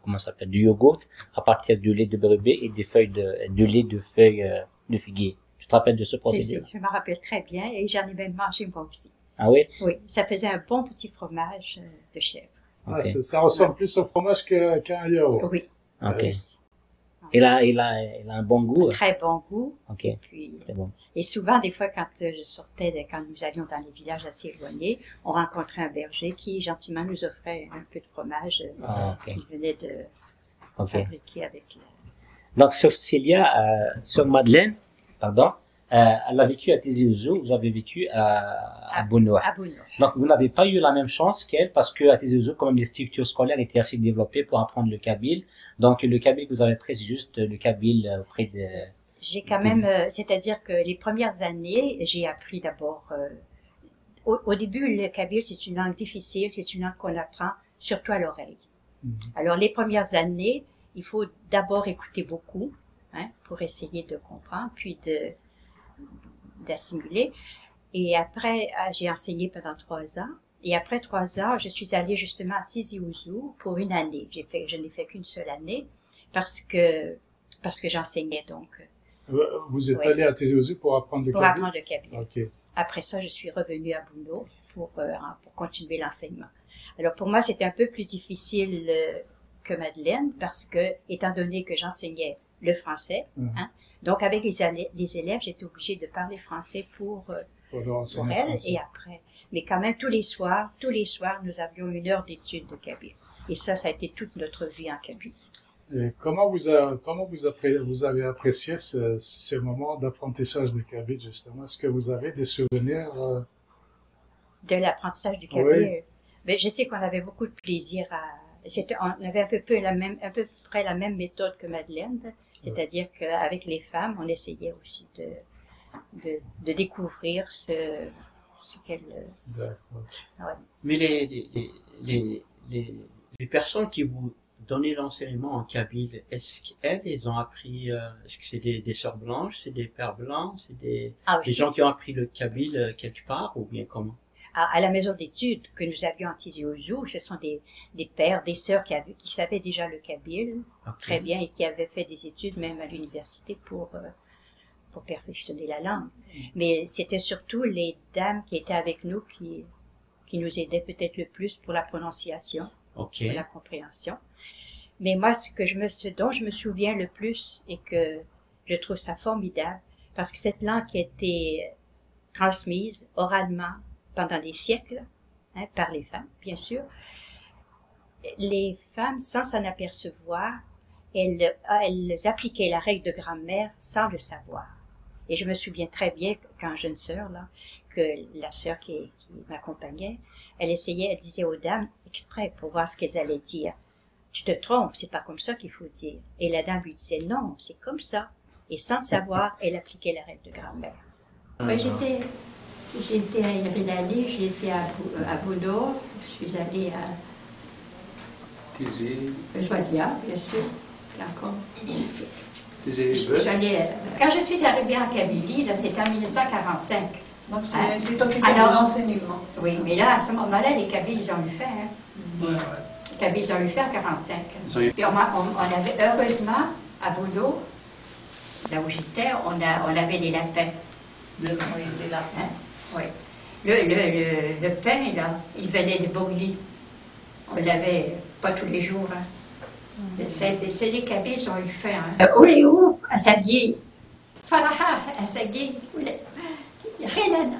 comment ça s'appelle, du yogourt à partir du lait de brebis et des feuilles de lait de feuilles de figuier. Tu te rappelles de ce procédé? Je me rappelle très bien et j'en ai même mangé moi aussi. Ah oui? Oui, ça faisait un bon petit fromage de chèvre. Ah, ça ressemble plus au fromage qu'un yaourt. Oui. Ok. Il a un bon goût. Très bon goût. Ok. Et puis, c'est bon. Et souvent, des fois, quand je sortais, quand nous allions dans les villages assez éloignés, on rencontrait un berger qui gentiment nous offrait un peu de fromage qu'il venait de fabriquer avec. Donc sur Cécilia, sur Madeleine, pardon, elle a vécu à Tizi Ouzou, vous avez vécu à Bounoua. À Bounoua. Donc vous n'avez pas eu la même chance qu'elle parce que à Tizi Ouzou, quand même, les structures scolaires étaient assez développées pour apprendre le kabyle. Donc le kabyle que vous avez pris, c'est juste le kabyle auprès de... J'ai quand même, c'est-à-dire que les premières années, j'ai appris d'abord, au début, le kabyle, c'est une langue difficile, c'est une langue qu'on apprend surtout à l'oreille. Alors les premières années, il faut d'abord écouter beaucoup, pour essayer de comprendre, puis d'assimiler. Et après, j'ai enseigné pendant 3 ans. Et après 3 ans, je suis allée justement à Tizi Ouzou pour une année. Je n'ai fait qu'une seule année parce que j'enseignais donc. Vous êtes allé à Tizi Ouzou pour apprendre le kabyle? Pour apprendre le kabyle. Okay. Après ça, je suis revenue à Bouno pour continuer l'enseignement. Alors pour moi, c'était un peu plus difficile que Madeleine parce que, étant donné que j'enseignais le français, donc avec les élèves, j'étais obligée de parler français pour elle et après. Mais quand même, tous les soirs, nous avions 1 heure d'études de kabyle. Et ça a été toute notre vie en kabyle. Et comment vous avez apprécié ce moment d'apprentissage du kabyle, justement? Est-ce que vous avez des souvenirs de l'apprentissage du kabyle? Oui. Mais je sais qu'on avait beaucoup de plaisir on avait à peu près la même méthode que Madeleine, c'est-à-dire qu'avec les femmes, on essayait aussi de découvrir ce qu'elle... D'accord. ouais. Mais les, les, les personnes qui vous donnaient l'enseignement en kabyle, est-ce qu'elles, ils ont appris, est-ce que c'est des sœurs blanches, c'est des pères blancs, c'est Ah, des aussi. gens qui ont appris le kabyle quelque part, ou bien comment? À la maison d'études que nous avions à Tizi Ouzou, ce sont des pères, des sœurs qui savaient déjà le kabyle Ok. très bien et qui avaient fait des études même à l'université pour perfectionner la langue. Mais c'était surtout les dames qui étaient avec nous qui nous aidaient peut-être le plus pour la prononciation, Ok. pour la compréhension. Mais moi, dont je me souviens le plus et que je trouve ça formidable, parce que cette langue qui a été transmise oralement pendant des siècles, hein, par les femmes, bien sûr, les femmes, sans s'en apercevoir, elles appliquaient la règle de grammaire sans le savoir. Et je me souviens très bien quand jeune sœur, là, que la sœur qui m'accompagnait, elle disait aux dames exprès pour voir ce qu'elles allaient dire. Tu te trompes, c'est pas comme ça qu'il faut dire. Et la dame lui disait non, c'est comme ça. Et sans le savoir, elle appliquait la règle de grammaire. Ouais, j'étais à Irilali, j'étais à Bodo, je suis allée à Joadia, bien sûr, d'accord. Quand je suis arrivée en Kabylie, là, c'était en 1945. Donc Hein? c'est occupé de Alors, l'enseignement. Oui, mais là, à ce moment-là, les Kabyles, ils ont eu fait. Hein. Ouais, ouais. Les Kabyles, ils ont eu fait en 45. Puis on avait, heureusement, à Bodo, là où j'étais, on avait des lapins. Oui, des lapins. Hein? Oui. Le pain, là, il venait de Bogli. On l'avait pas tous les jours. Hein. C'est les Kabyles qui ont eu faim. Hein. Oléo, à Sagui. Faraha, à Sagui. Relan.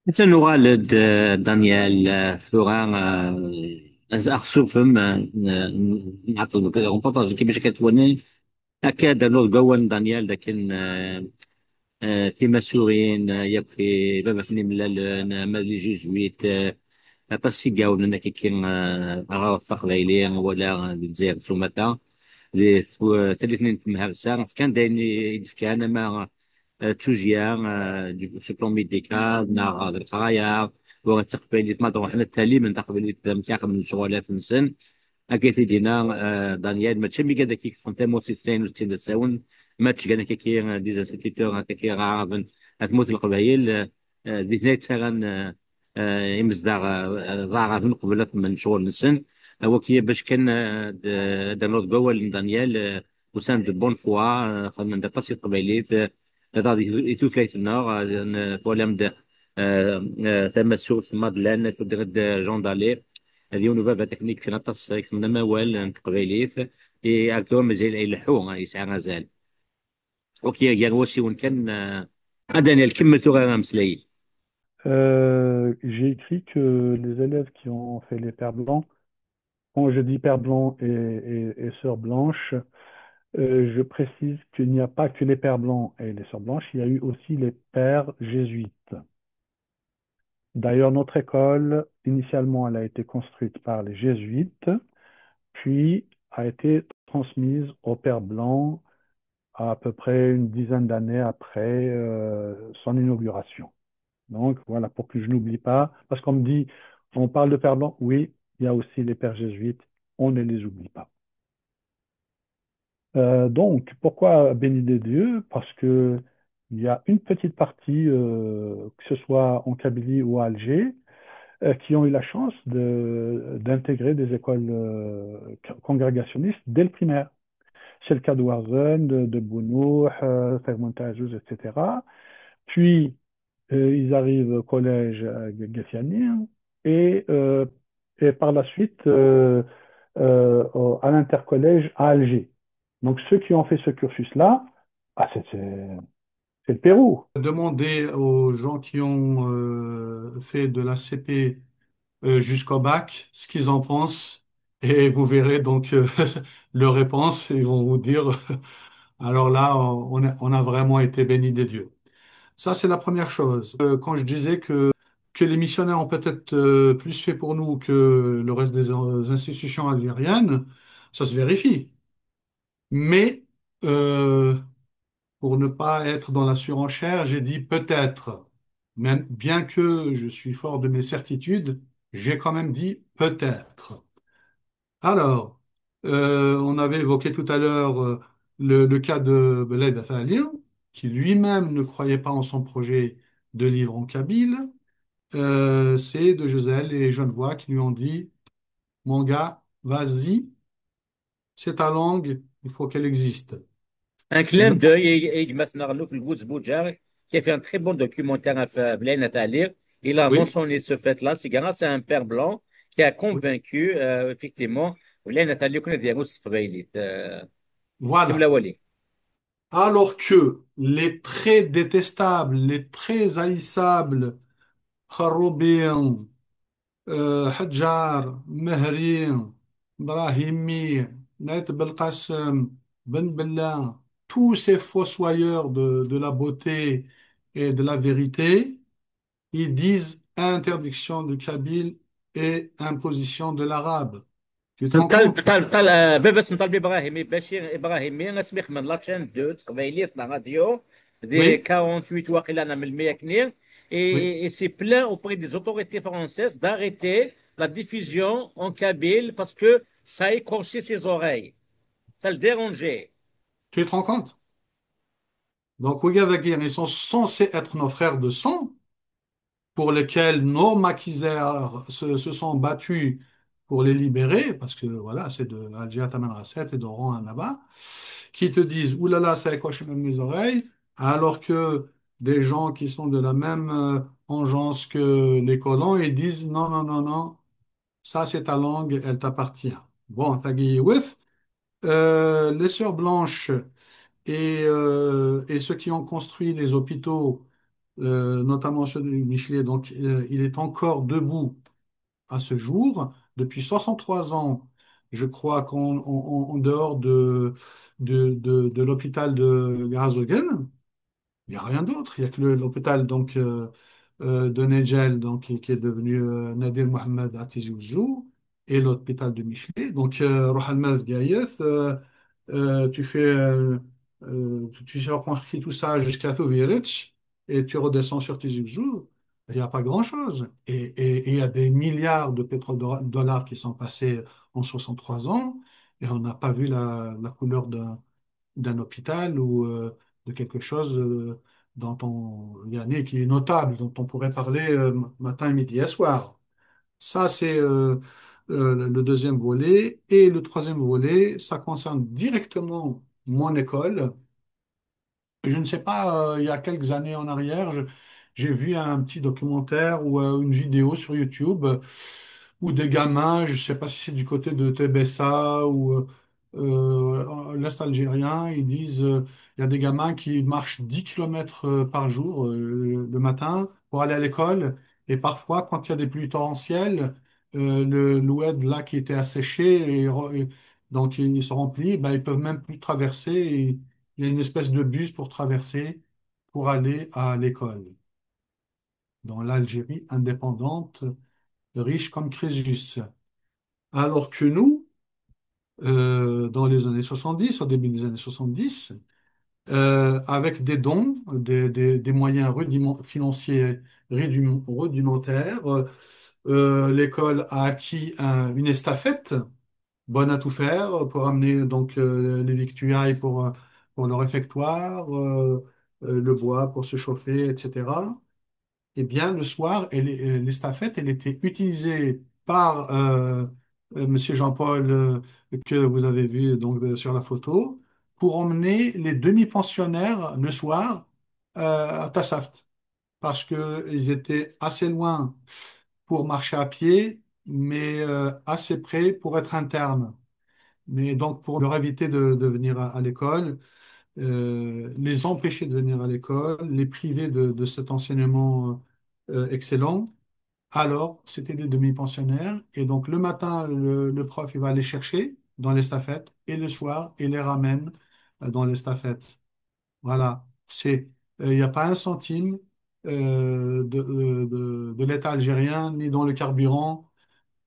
مثل نغالد دانيال ثوران أخصوفهم نعطوا ريبورتاج كيفاش كتوني أكاد لو قوان دانيال لكن كيما سورين يبقي بابا فني ملال مالي جيزويت أطاسي قاون كي غاوط قبايلي ولا الجزائر سومتا ثلاثين مهرسا كان دايني يدفكا أنا ما توجيا سيبلوم ميديكال ناغ القرايا وتقبيليت ما دروح حنا التالي تقبيليت مكاخ من شغلات نسن أكيد دينا دانيال ما تشمي كذا كي كنت موسي 62 الساون ما تشجعنا كي ديزا سيتيتور كي غارفن تموت القبايل دي ثنين تاغن يمزدغ ضاغ من قبل من شغل نسن هو كي باش كان دانود بول دانيال وسان دو بون فوا خدمنا دا طاسي قبايليت غادي يتوفلايت النار تولم ثم السوق ثم دلان تدرد جون دالي هذه نوفا تكنيك في نطس كنا موال قبايليت اكثر مازال يلحو يسعى غزال اوكي يا واشي وين كان اداني الكمل ثغا مسلاي J'ai écrit que les élèves qui ont fait les pères blancs, quand je dis pères blancs et sœurs blanches, je précise qu'il n'y a pas que les pères blancs et les sœurs blanches, il y a eu aussi les pères jésuites. D'ailleurs, notre école, initialement, elle a été construite par les jésuites, puis a été transmise aux pères blancs à peu près une dizaine d'années après son inauguration. Donc voilà, pour que je n'oublie pas, parce qu'on me dit, on parle de pères blancs, oui, il y a aussi les pères jésuites, on ne les oublie pas. Donc, pourquoi béni des dieux? Parce que il y a une petite partie, que ce soit en Kabylie ou à Alger, qui ont eu la chance d'intégrer des écoles congrégationnistes dès le primaire. C'est le cas de Warzen, de Bounouh, Fermontajouz, etc. Puis, ils arrivent au collège Gessiani et par la suite à l'intercollège à Alger. Donc, ceux qui ont fait ce cursus-là, c'est le Pérou. Demandez aux gens qui ont fait de la CP jusqu'au bac ce qu'ils en pensent et vous verrez donc leurs réponses. Ils vont vous dire, alors là, on a vraiment été bénis des dieux. Ça, c'est la première chose. Quand je disais que les missionnaires ont peut-être plus fait pour nous que le reste des institutions algériennes, ça se vérifie. Mais pour ne pas être dans la surenchère, j'ai dit peut-être. Même bien que je suis fort de mes certitudes, j'ai quand même dit peut-être. Alors, on avait évoqué tout à l'heure le cas de Beled Athalir, qui lui-même ne croyait pas en son projet de livre en kabyle. C'est de Gisèle et Genevoix qui lui ont dit, mon gars, vas-y, c'est ta langue, il faut qu'elle existe. Un Et clin le... d'œil, et Marnouf, le Gouz Boudjar, qui a fait un très bon documentaire à Blaine Atalir. Il a Oui, mentionné ce fait-là. C'est grâce à un père blanc qui a oui, convaincu, effectivement, Blaine Atalir qu'on est des Rousses Freilit. voilà. Kimla. Alors que les très détestables, les très haïssables, Kharoubin, Hadjar, Mehri, Brahimi, Naït Belkacem, Ben Bella, tous ces fossoyeurs de la beauté et de la vérité, ils disent interdiction du kabyle et imposition de l'arabe. Tu te rends compte? طال بس نطلب ابراهيمي بشير ابراهيمي نسمح من لاتشان دو قبيليه في la radio des Oui, 48 واقيلا انا من المية كنير oui. et s'est plaint auprès des autorités françaises d'arrêter la diffusion en kabyle parce que ça écorchait ses oreilles, ça le dérangeait. Tu te rends compte? Donc, Ouagazakir, ils sont censés être nos frères de sang, pour lesquels nos maquisards se sont battus pour les libérer, parce que voilà, c'est de Alger Taman Rasset et d'Oran là-bas, qui te disent, oulala, ça écorche même mes oreilles, alors que des gens qui sont de la même engeance que les colons, ils disent, non, non, non, non, ça c'est ta langue, elle t'appartient. Bon, Tagui with, les sœurs blanches et ceux qui ont construit les hôpitaux, notamment ceux de Michelet, donc il est encore debout à ce jour. Depuis 63 ans, je crois qu'en dehors de l'hôpital de Grazogen, il n'y a rien d'autre. Il n'y a que l'hôpital donc, de Nedjel, donc, qui est devenu Nadir Mohamed Atizi Ouzou, et l'hôpital de Michelet. Donc, Rohalmaz Gaïeth, tu fais, tu circonstruis tout ça jusqu'à Touvirich, et tu redescends sur Tizi Ouzou. Il n'y a pas grand-chose. Et il y a des milliards de pétrodollars qui sont passés en 63 ans, et on n'a pas vu la couleur d'un hôpital ou de quelque chose dont Yannick, qui est notable, dont on pourrait parler matin, midi et soir. Ça, c'est le deuxième volet. Et le troisième volet, ça concerne directement mon école. Je ne sais pas, il y a quelques années en arrière, j'ai vu un petit documentaire ou une vidéo sur YouTube où des gamins, je ne sais pas si c'est du côté de Tébessa ou l'Est algérien, ils disent il y a des gamins qui marchent 10 kilomètres par jour le matin pour aller à l'école. Et parfois, quand il y a des pluies torrentielles, l'oued là qui était asséché, donc il se remplit, ben, ils peuvent même plus traverser. Il y a une espèce de bus pour traverser pour aller à l'école dans l'Algérie indépendante, riche comme Crésus. Alors que nous, dans les années 70, au début des années 70, avec des dons, des moyens financiers rudimentaires, l'école a acquis une estafette bonne à tout faire pour amener donc les victuailles pour le réfectoire, le bois pour se chauffer, etc. Eh bien, le soir, l'estafette, elle était utilisée par Monsieur Jean-Paul que vous avez vu donc sur la photo pour emmener les demi-pensionnaires le soir à Tassaft parce qu'ils étaient assez loin pour marcher à pied, mais assez près pour être internes. Mais donc, pour leur éviter de venir à l'école, les empêcher de venir à l'école, les priver de cet enseignement excellent, alors c'était des demi-pensionnaires. Et donc, le matin, le prof, il va les chercher dans l'estafette, et le soir, il les ramène dans l'estafette. Voilà. Il n'y a pas un centime de l'État algérien, ni dans le carburant,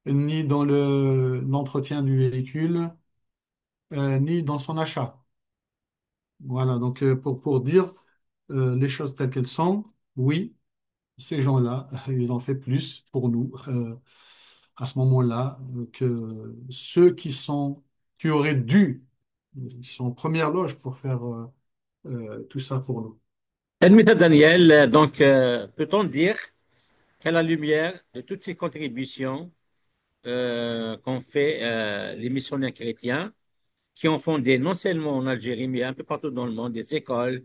ni dans l'entretien du véhicule ni dans son achat. Voilà, donc pour dire les choses telles qu'elles sont, oui, ces gens-là, ils ont fait plus pour nous à ce moment-là que ceux qui auraient dû, qui sont en première loge pour faire tout ça pour nous. Ermita Daniel, donc, peut-on dire qu'à la lumière de toutes ces contributions qu'ont fait les missionnaires chrétiens, qui ont fondé non seulement en Algérie, mais un peu partout dans le monde, des écoles,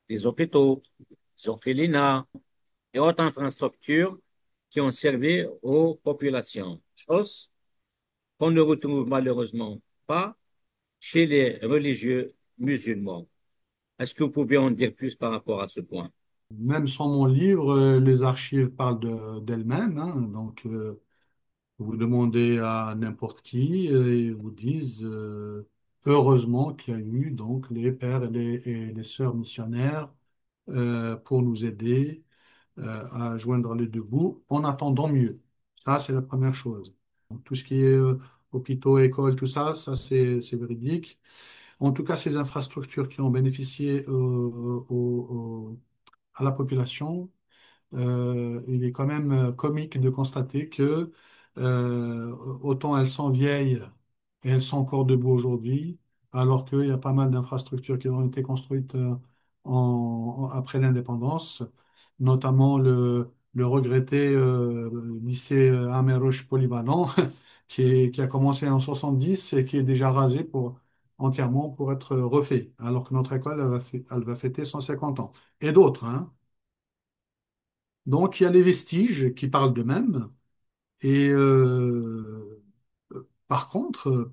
des hôpitaux, des orphelinats et autres infrastructures qui ont servi aux populations, chose qu'on ne retrouve malheureusement pas chez les religieux musulmans. Est-ce que vous pouvez en dire plus par rapport à ce point? Même sans mon livre, les archives parlent d'elles-mêmes, hein. Donc, vous demandez à n'importe qui et ils vous disent heureusement qu'il y a eu donc les pères et les sœurs missionnaires pour nous aider à joindre les deux bouts en attendant mieux. Ça, c'est la première chose. Donc, tout ce qui est hôpitaux, écoles, tout ça, ça c'est véridique. En tout cas, ces infrastructures qui ont bénéficié à la population, il est quand même comique de constater que autant elles sont vieilles et elles sont encore debout aujourd'hui, alors qu'il y a pas mal d'infrastructures qui ont été construites après l'indépendance, notamment le regretté lycée Améroche Polyvalent, qui a commencé en 70 et qui est déjà rasé entièrement pour être refait, alors que notre école elle va fêter 150 ans. Et d'autres, hein. Donc, il y a les vestiges qui parlent d'eux-mêmes. Et par contre,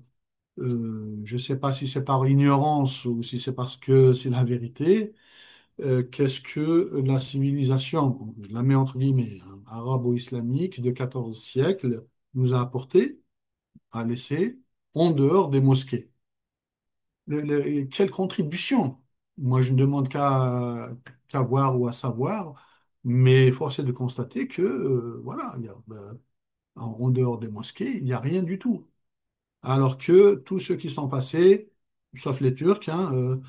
je ne sais pas si c'est par ignorance ou si c'est parce que c'est la vérité, qu'est-ce que la civilisation, je la mets entre guillemets, hein, arabo-islamique de 14 siècles nous a apporté, a laissé en dehors des mosquées? Quelle contribution? Moi, je ne demande qu'à voir ou à savoir, mais force est de constater que, voilà, en dehors des mosquées, il n'y a rien du tout. Alors que tous ceux qui sont passés, sauf les Turcs, hein,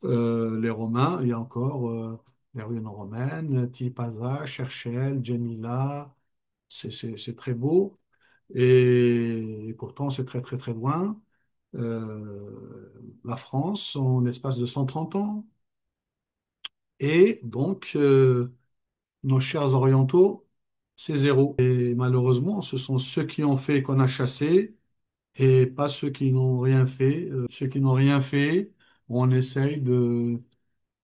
les Romains, il y a encore les ruines romaines, Tipaza, Cherchel, Djemila, c'est très beau. Et pourtant, c'est très, très, très loin. La France, en l'espace de 130 ans. Et donc, nos chers orientaux, c'est zéro. Et malheureusement, ce sont ceux qui ont fait qu'on a chassé et pas ceux qui n'ont rien fait. Ceux qui n'ont rien fait, on essaye de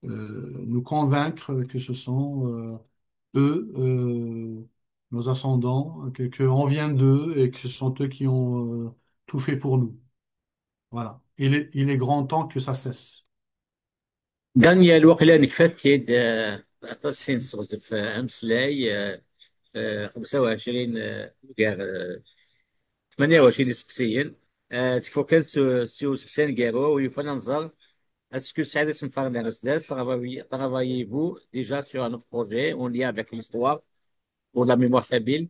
nous convaincre que ce sont eux, nos ascendants, que on vient d'eux et que ce sont eux qui ont tout fait pour nous. Voilà. Il est grand temps que ça cesse. دانيال وقيلا انك فتيد التصين صغز في امس لاي 25 كاع 28 سكسيين تكفو كان سيو سكسين كارو ويفانا نظر اسكو سعادة سنفارنا رسدات travaillez-vous déjà sur un autre projet en lien avec l'histoire pour la mémoire kabyle?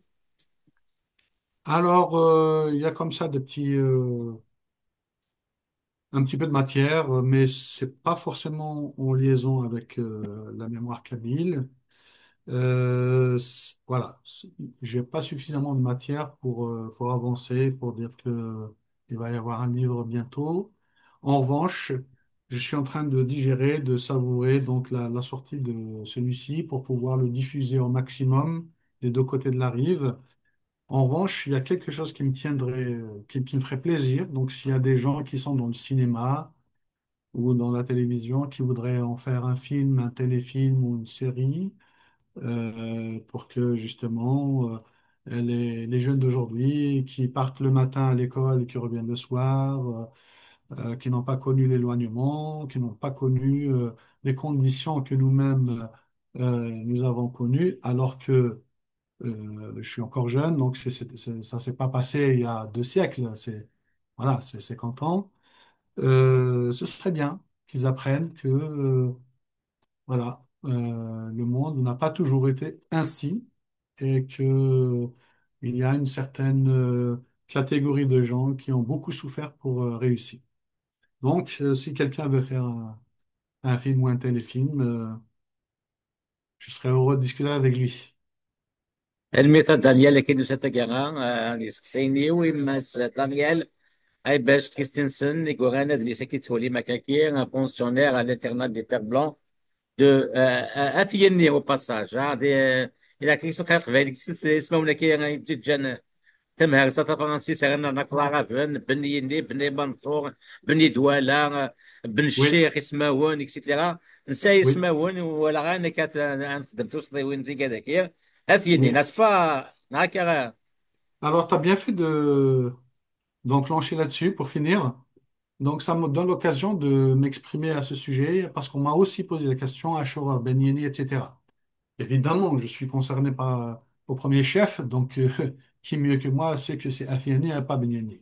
Alors, il y a comme ça un petit peu de matière, mais c'est pas forcément en liaison avec la mémoire kabyle. Voilà, j'ai pas suffisamment de matière pour avancer, pour dire que il va y avoir un livre bientôt. En revanche, je suis en train de digérer, de savourer donc la sortie de celui-ci pour pouvoir le diffuser au maximum des deux côtés de la rive. En revanche, il y a quelque chose qui me tiendrait, qui me ferait plaisir. Donc, s'il y a des gens qui sont dans le cinéma ou dans la télévision qui voudraient en faire un film, un téléfilm ou une série, pour que justement les jeunes d'aujourd'hui qui partent le matin à l'école et qui reviennent le soir, qui n'ont pas connu l'éloignement, qui n'ont pas connu les conditions que nous-mêmes nous avons connues, alors que je suis encore jeune, donc ça s'est pas passé il y a 2 siècles, voilà, c'est 50 ans. Ce serait bien qu'ils apprennent que voilà, le monde n'a pas toujours été ainsi et que il y a une certaine catégorie de gens qui ont beaucoup souffert pour réussir. Donc, si quelqu'un veut faire un film ou un téléfilm, je serais heureux de discuter avec lui. الميثود دانيال كي ستجانا نسكسيني ويماس دانيال اي باش كريستنسن يقول دي سكي تولي مكاكي ان بونسيونير à l'internat des Pères Blancs de اثيني au passage هذه الى كريستن خلق بالك اسمه كي جان تمهر سata فرانسيس انا نقرا فن بني منصور بني دوالا بن Oui, الشيخ اسماون اكسيتيرا نساي oui, اسماون ولا غير كانت نخدم توصل وين زي كذاك اثيني oui. ناسفا هكا. Alors, tu as bien fait de d'enclencher là-dessus pour finir. Donc, ça me donne l'occasion de m'exprimer à ce sujet parce qu'on m'a aussi posé la question à Shoah, Ben Yeni, etc. Évidemment, je suis concerné par, au premier chef, donc qui mieux que moi sait que c'est Afiani et pas Ben Yeni.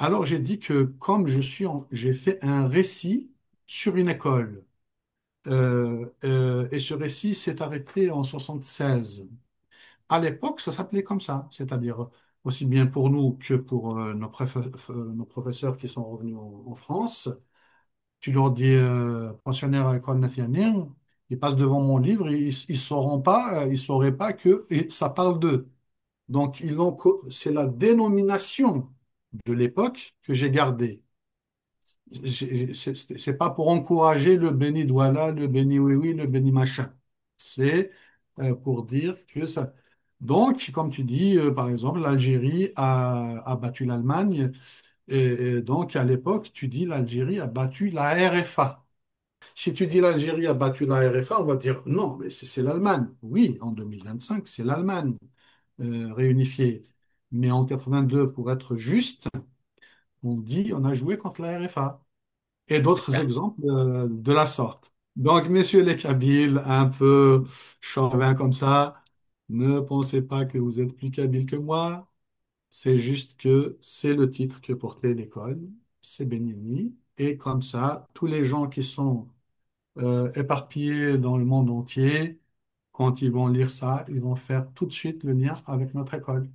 Alors, j'ai dit que comme j'ai fait un récit sur une école, et ce récit s'est arrêté en 76. À l'époque, ça s'appelait comme ça, c'est-à-dire aussi bien pour nous que pour nos professeurs qui sont revenus en France. Tu leur dis pensionnaire à l'école nationale, ils passent devant mon livre, ils sauront pas, ils sauraient pas que ça parle d'eux. Donc c'est la dénomination de l'époque que j'ai gardée. C'est pas pour encourager le béni Douala, le béni oui oui, le béni machin. C'est pour dire que ça. Donc, comme tu dis, par exemple, l'Algérie a battu l'Allemagne. Et donc, à l'époque, tu dis l'Algérie a battu la RFA. Si tu dis l'Algérie a battu la RFA, on va dire non, mais c'est l'Allemagne. Oui, en 2025, c'est l'Allemagne réunifiée. Mais en 82, pour être juste, on dit on a joué contre la RFA. Et d'autres exemples de la sorte. Donc, messieurs les Kabyles, un peu chauvin comme ça, ne pensez pas que vous êtes plus Kabyles que moi. C'est juste que c'est le titre que portait l'école, c'est Benini. Et comme ça, tous les gens qui sont éparpillés dans le monde entier, quand ils vont lire ça, ils vont faire tout de suite le lien avec notre école.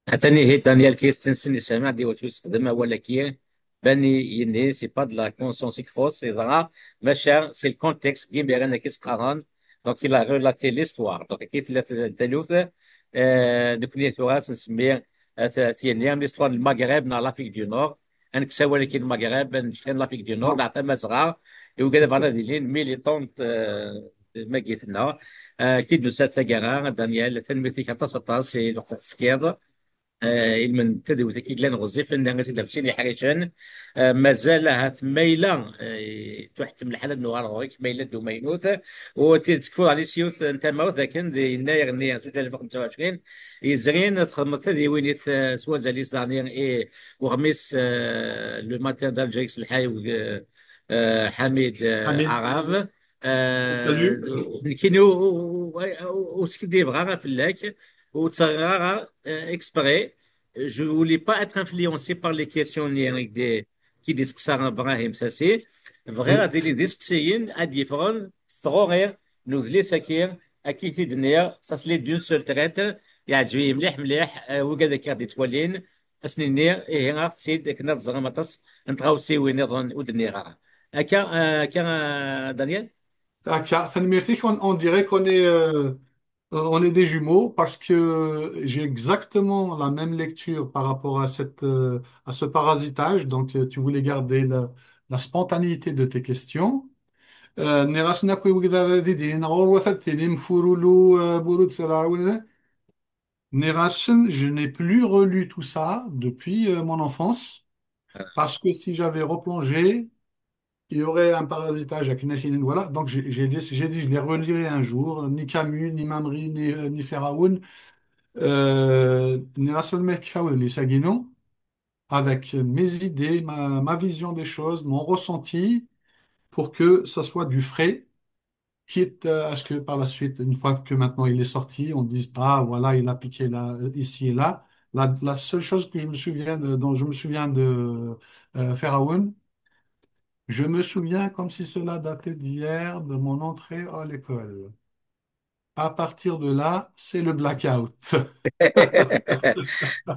عتاني هي دانيال كريستنسن اللي سامع دي واش يستخدمها ولا كي باني يني سي با دو لا كونسونس فوس سي زرا ماشا سي الكونتكست كي بيان انا كيس قران دونك il a relaté l'histoire دونك كي التلوث نكوني تراث نسميه ثانيا ليستوار المغرب نا لافريك دو نور انا كساوي لكن المغرب نشكل لافريك دو نور نعطي مزغا يوجد فانا ديلين ميليتونت ما قيتنا كي دوسات ثقرا دانيال تنميتي كتصطاس سي وقت التفكير من تدوي كي لان غزيف ان تدفسيني حاجه مازال هات ميله تحتم الحاله النوار غويك ميله دومينوث وتكفو على سيوث انت موث لكن دي يناير ني 2025 يزرين تخدم تدي وين سوا زاليس دانير اي وغميس لو ماتان دالجيكس الحي حميد Amin. عرب Salut. كينو وسكيب بغا في اللاك وتصغر exprès. Je ne voulais pas être influencé par les questionnaires qui disent que ça Ibrahim, ça c'est vrai, Oui. des discussions à différents ستغوغير نوذلي سكير أكيد دنيا ساسلي دون سول تريت يعجبني مليح مليح وكذا كاد يتولين أسنيني إيه غافتيد كنا تزغمطس نتغاوسي وين يظن ودنيا كا دانيال. Ah, Fanny on dirait on est des jumeaux parce que j'ai exactement la même lecture par rapport à à ce parasitage. Donc, tu voulais garder la spontanéité de tes questions. نيغاسنا كوي وكذا ديدين غور وثتيني مفورولو برود فراول. نيغاسن, je n'ai plus relu tout ça depuis mon enfance parce que si j'avais replongé, il y aurait un parasitage avec Nahinin, voilà. Donc j'ai dit, je les relirai un jour, ni Camus, ni Mamri, ni Feraoun, ni Russell McFaul, ni Sagino, avec mes idées, ma vision des choses, mon ressenti, pour que ça soit du frais, quitte à ce que par la suite, une fois que maintenant il est sorti, on dise pas, voilà, il a piqué là, ici et là. La seule chose que dont je me souviens de Feraoun, je me souviens comme si cela datait d'hier de mon entrée à l'école. À partir de là, c'est le blackout.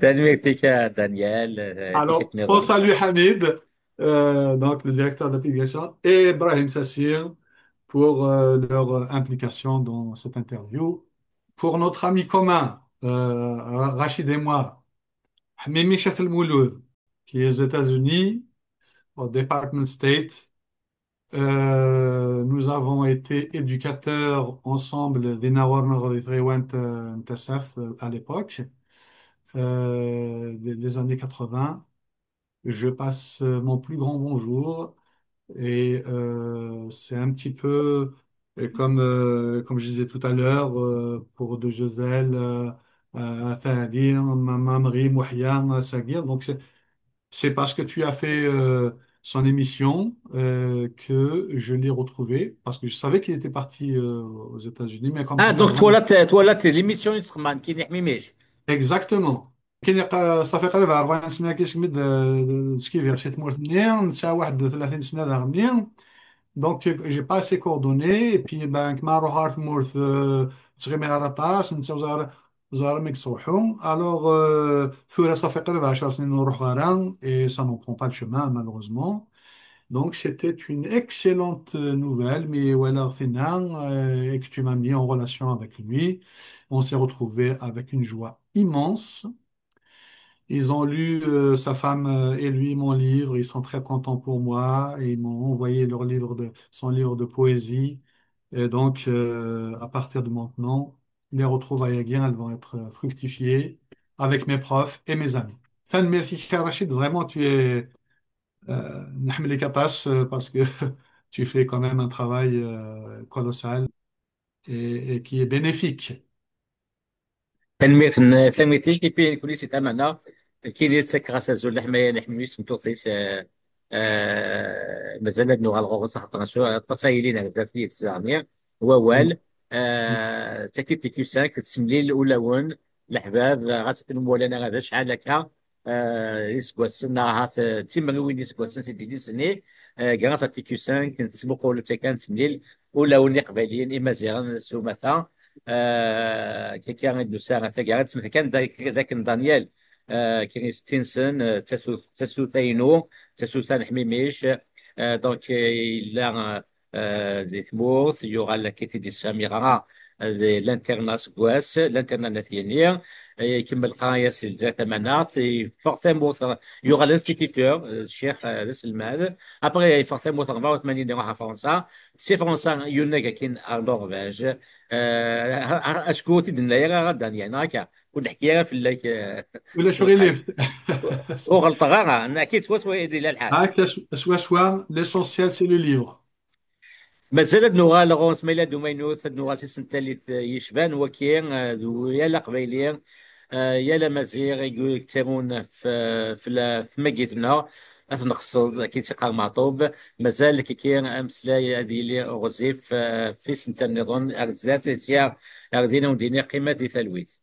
تنويتك دانيال ديك Alors, on تنظن salue Hamid. donc le directeur d'application, et Brahim Sassir pour leur implication dans cette interview. Pour notre ami commun, Rachid et moi, Mimi Cheikh Mouloud, qui est aux États-Unis, au Department State. Nous avons été éducateurs ensemble à l'époque, des années 80. Je passe mon plus grand bonjour et c'est un petit peu comme je disais tout à l'heure pour De Josel, Athalir, Mamri, Mouhian, Sagir. Donc c'est parce que tu as fait son émission que je l'ai retrouvé parce que je savais qu'il était parti aux États-Unis, mais comme ça Ah, fait donc vraiment toi là, l'émission يتسمى كي نحمي ميش. اكزاكتومون. كاين صافي قريب 40 سنه كيسميت سكيفير شي تمور منين نتا واحد 30 سنه داغ منين. دونك جي با سي كوردوني اي بي بانك ما روح عارف مورث تغيمي على طاس نتا وزار ميك صوحو الوغ ثورة صافي قريب 10 سنين نروح غاران اي سا نون برون با دو شومان مالوغوزمون. Donc, c'était une excellente nouvelle, mais voilà, Fénin, et que tu m'as mis en relation avec lui. On s'est retrouvés avec une joie immense. Ils ont lu, sa femme et lui, mon livre. Ils sont très contents pour moi et ils m'ont envoyé son livre de poésie. Et donc, à partir de maintenant, les retrouvailles à Guin, elles vont être fructifiées avec mes profs et mes amis. Fan merci, cher Rachid. Vraiment, tu es نحمل لك باس parce que tu fais quand même un travail colossal et qui est bénéfique. تلميذ كيبين كونيس تمانا كاين يتسكر زول الحمايه نحمي سمتو تيس مازال نوغ الغوغ صح التصايلين على في الزعمية Mm. ووال تاكيد تيكيو 5 تسمليل الاولون الحباب غاتكون مولانا غادا شحال هكا يسكواسن هات تيما وين يسكواسن سيدي دي سني كراس تيكيو 5 كنت تسبقوا كان تسمليل ولاون قباليين اما زيغان سومثا كي كان دوسا ثقات سمث كان ذاك دانيال كان ستينسون تسوثينو تسوثان حميميش دونك إلا دي ثموث يغال كيتي دي ساميغا لانترنا سكواس لانترنا ناتيانيا يكمل قرايه سلزات مناط فورثيموث يغال الانستيتيتور الشيخ السلمان ابري فورثيموث 84 يروح فرنسا سي فرنسا يونيك كاين نورفيج اشكوتي دنيا غدا يعني هكا ونحكيها في الليك ولا السلقان شغل وغلط غاغا انا اكيد سوا يدي الحال هكذا شوي l'essentiel c'est le livre. مازال نوغا لغون سميلا دومينوث نوغا تسنتالي يشفان وكين يالا قبيلين يالا مزيغ يكتبون في مجيتنا أتنقصد كي تقال معطوب مازال كي أمسلاي هذه اللي غزيف في سنتر نظن أرزات تيا أردينا ودينا قيمة ثلويت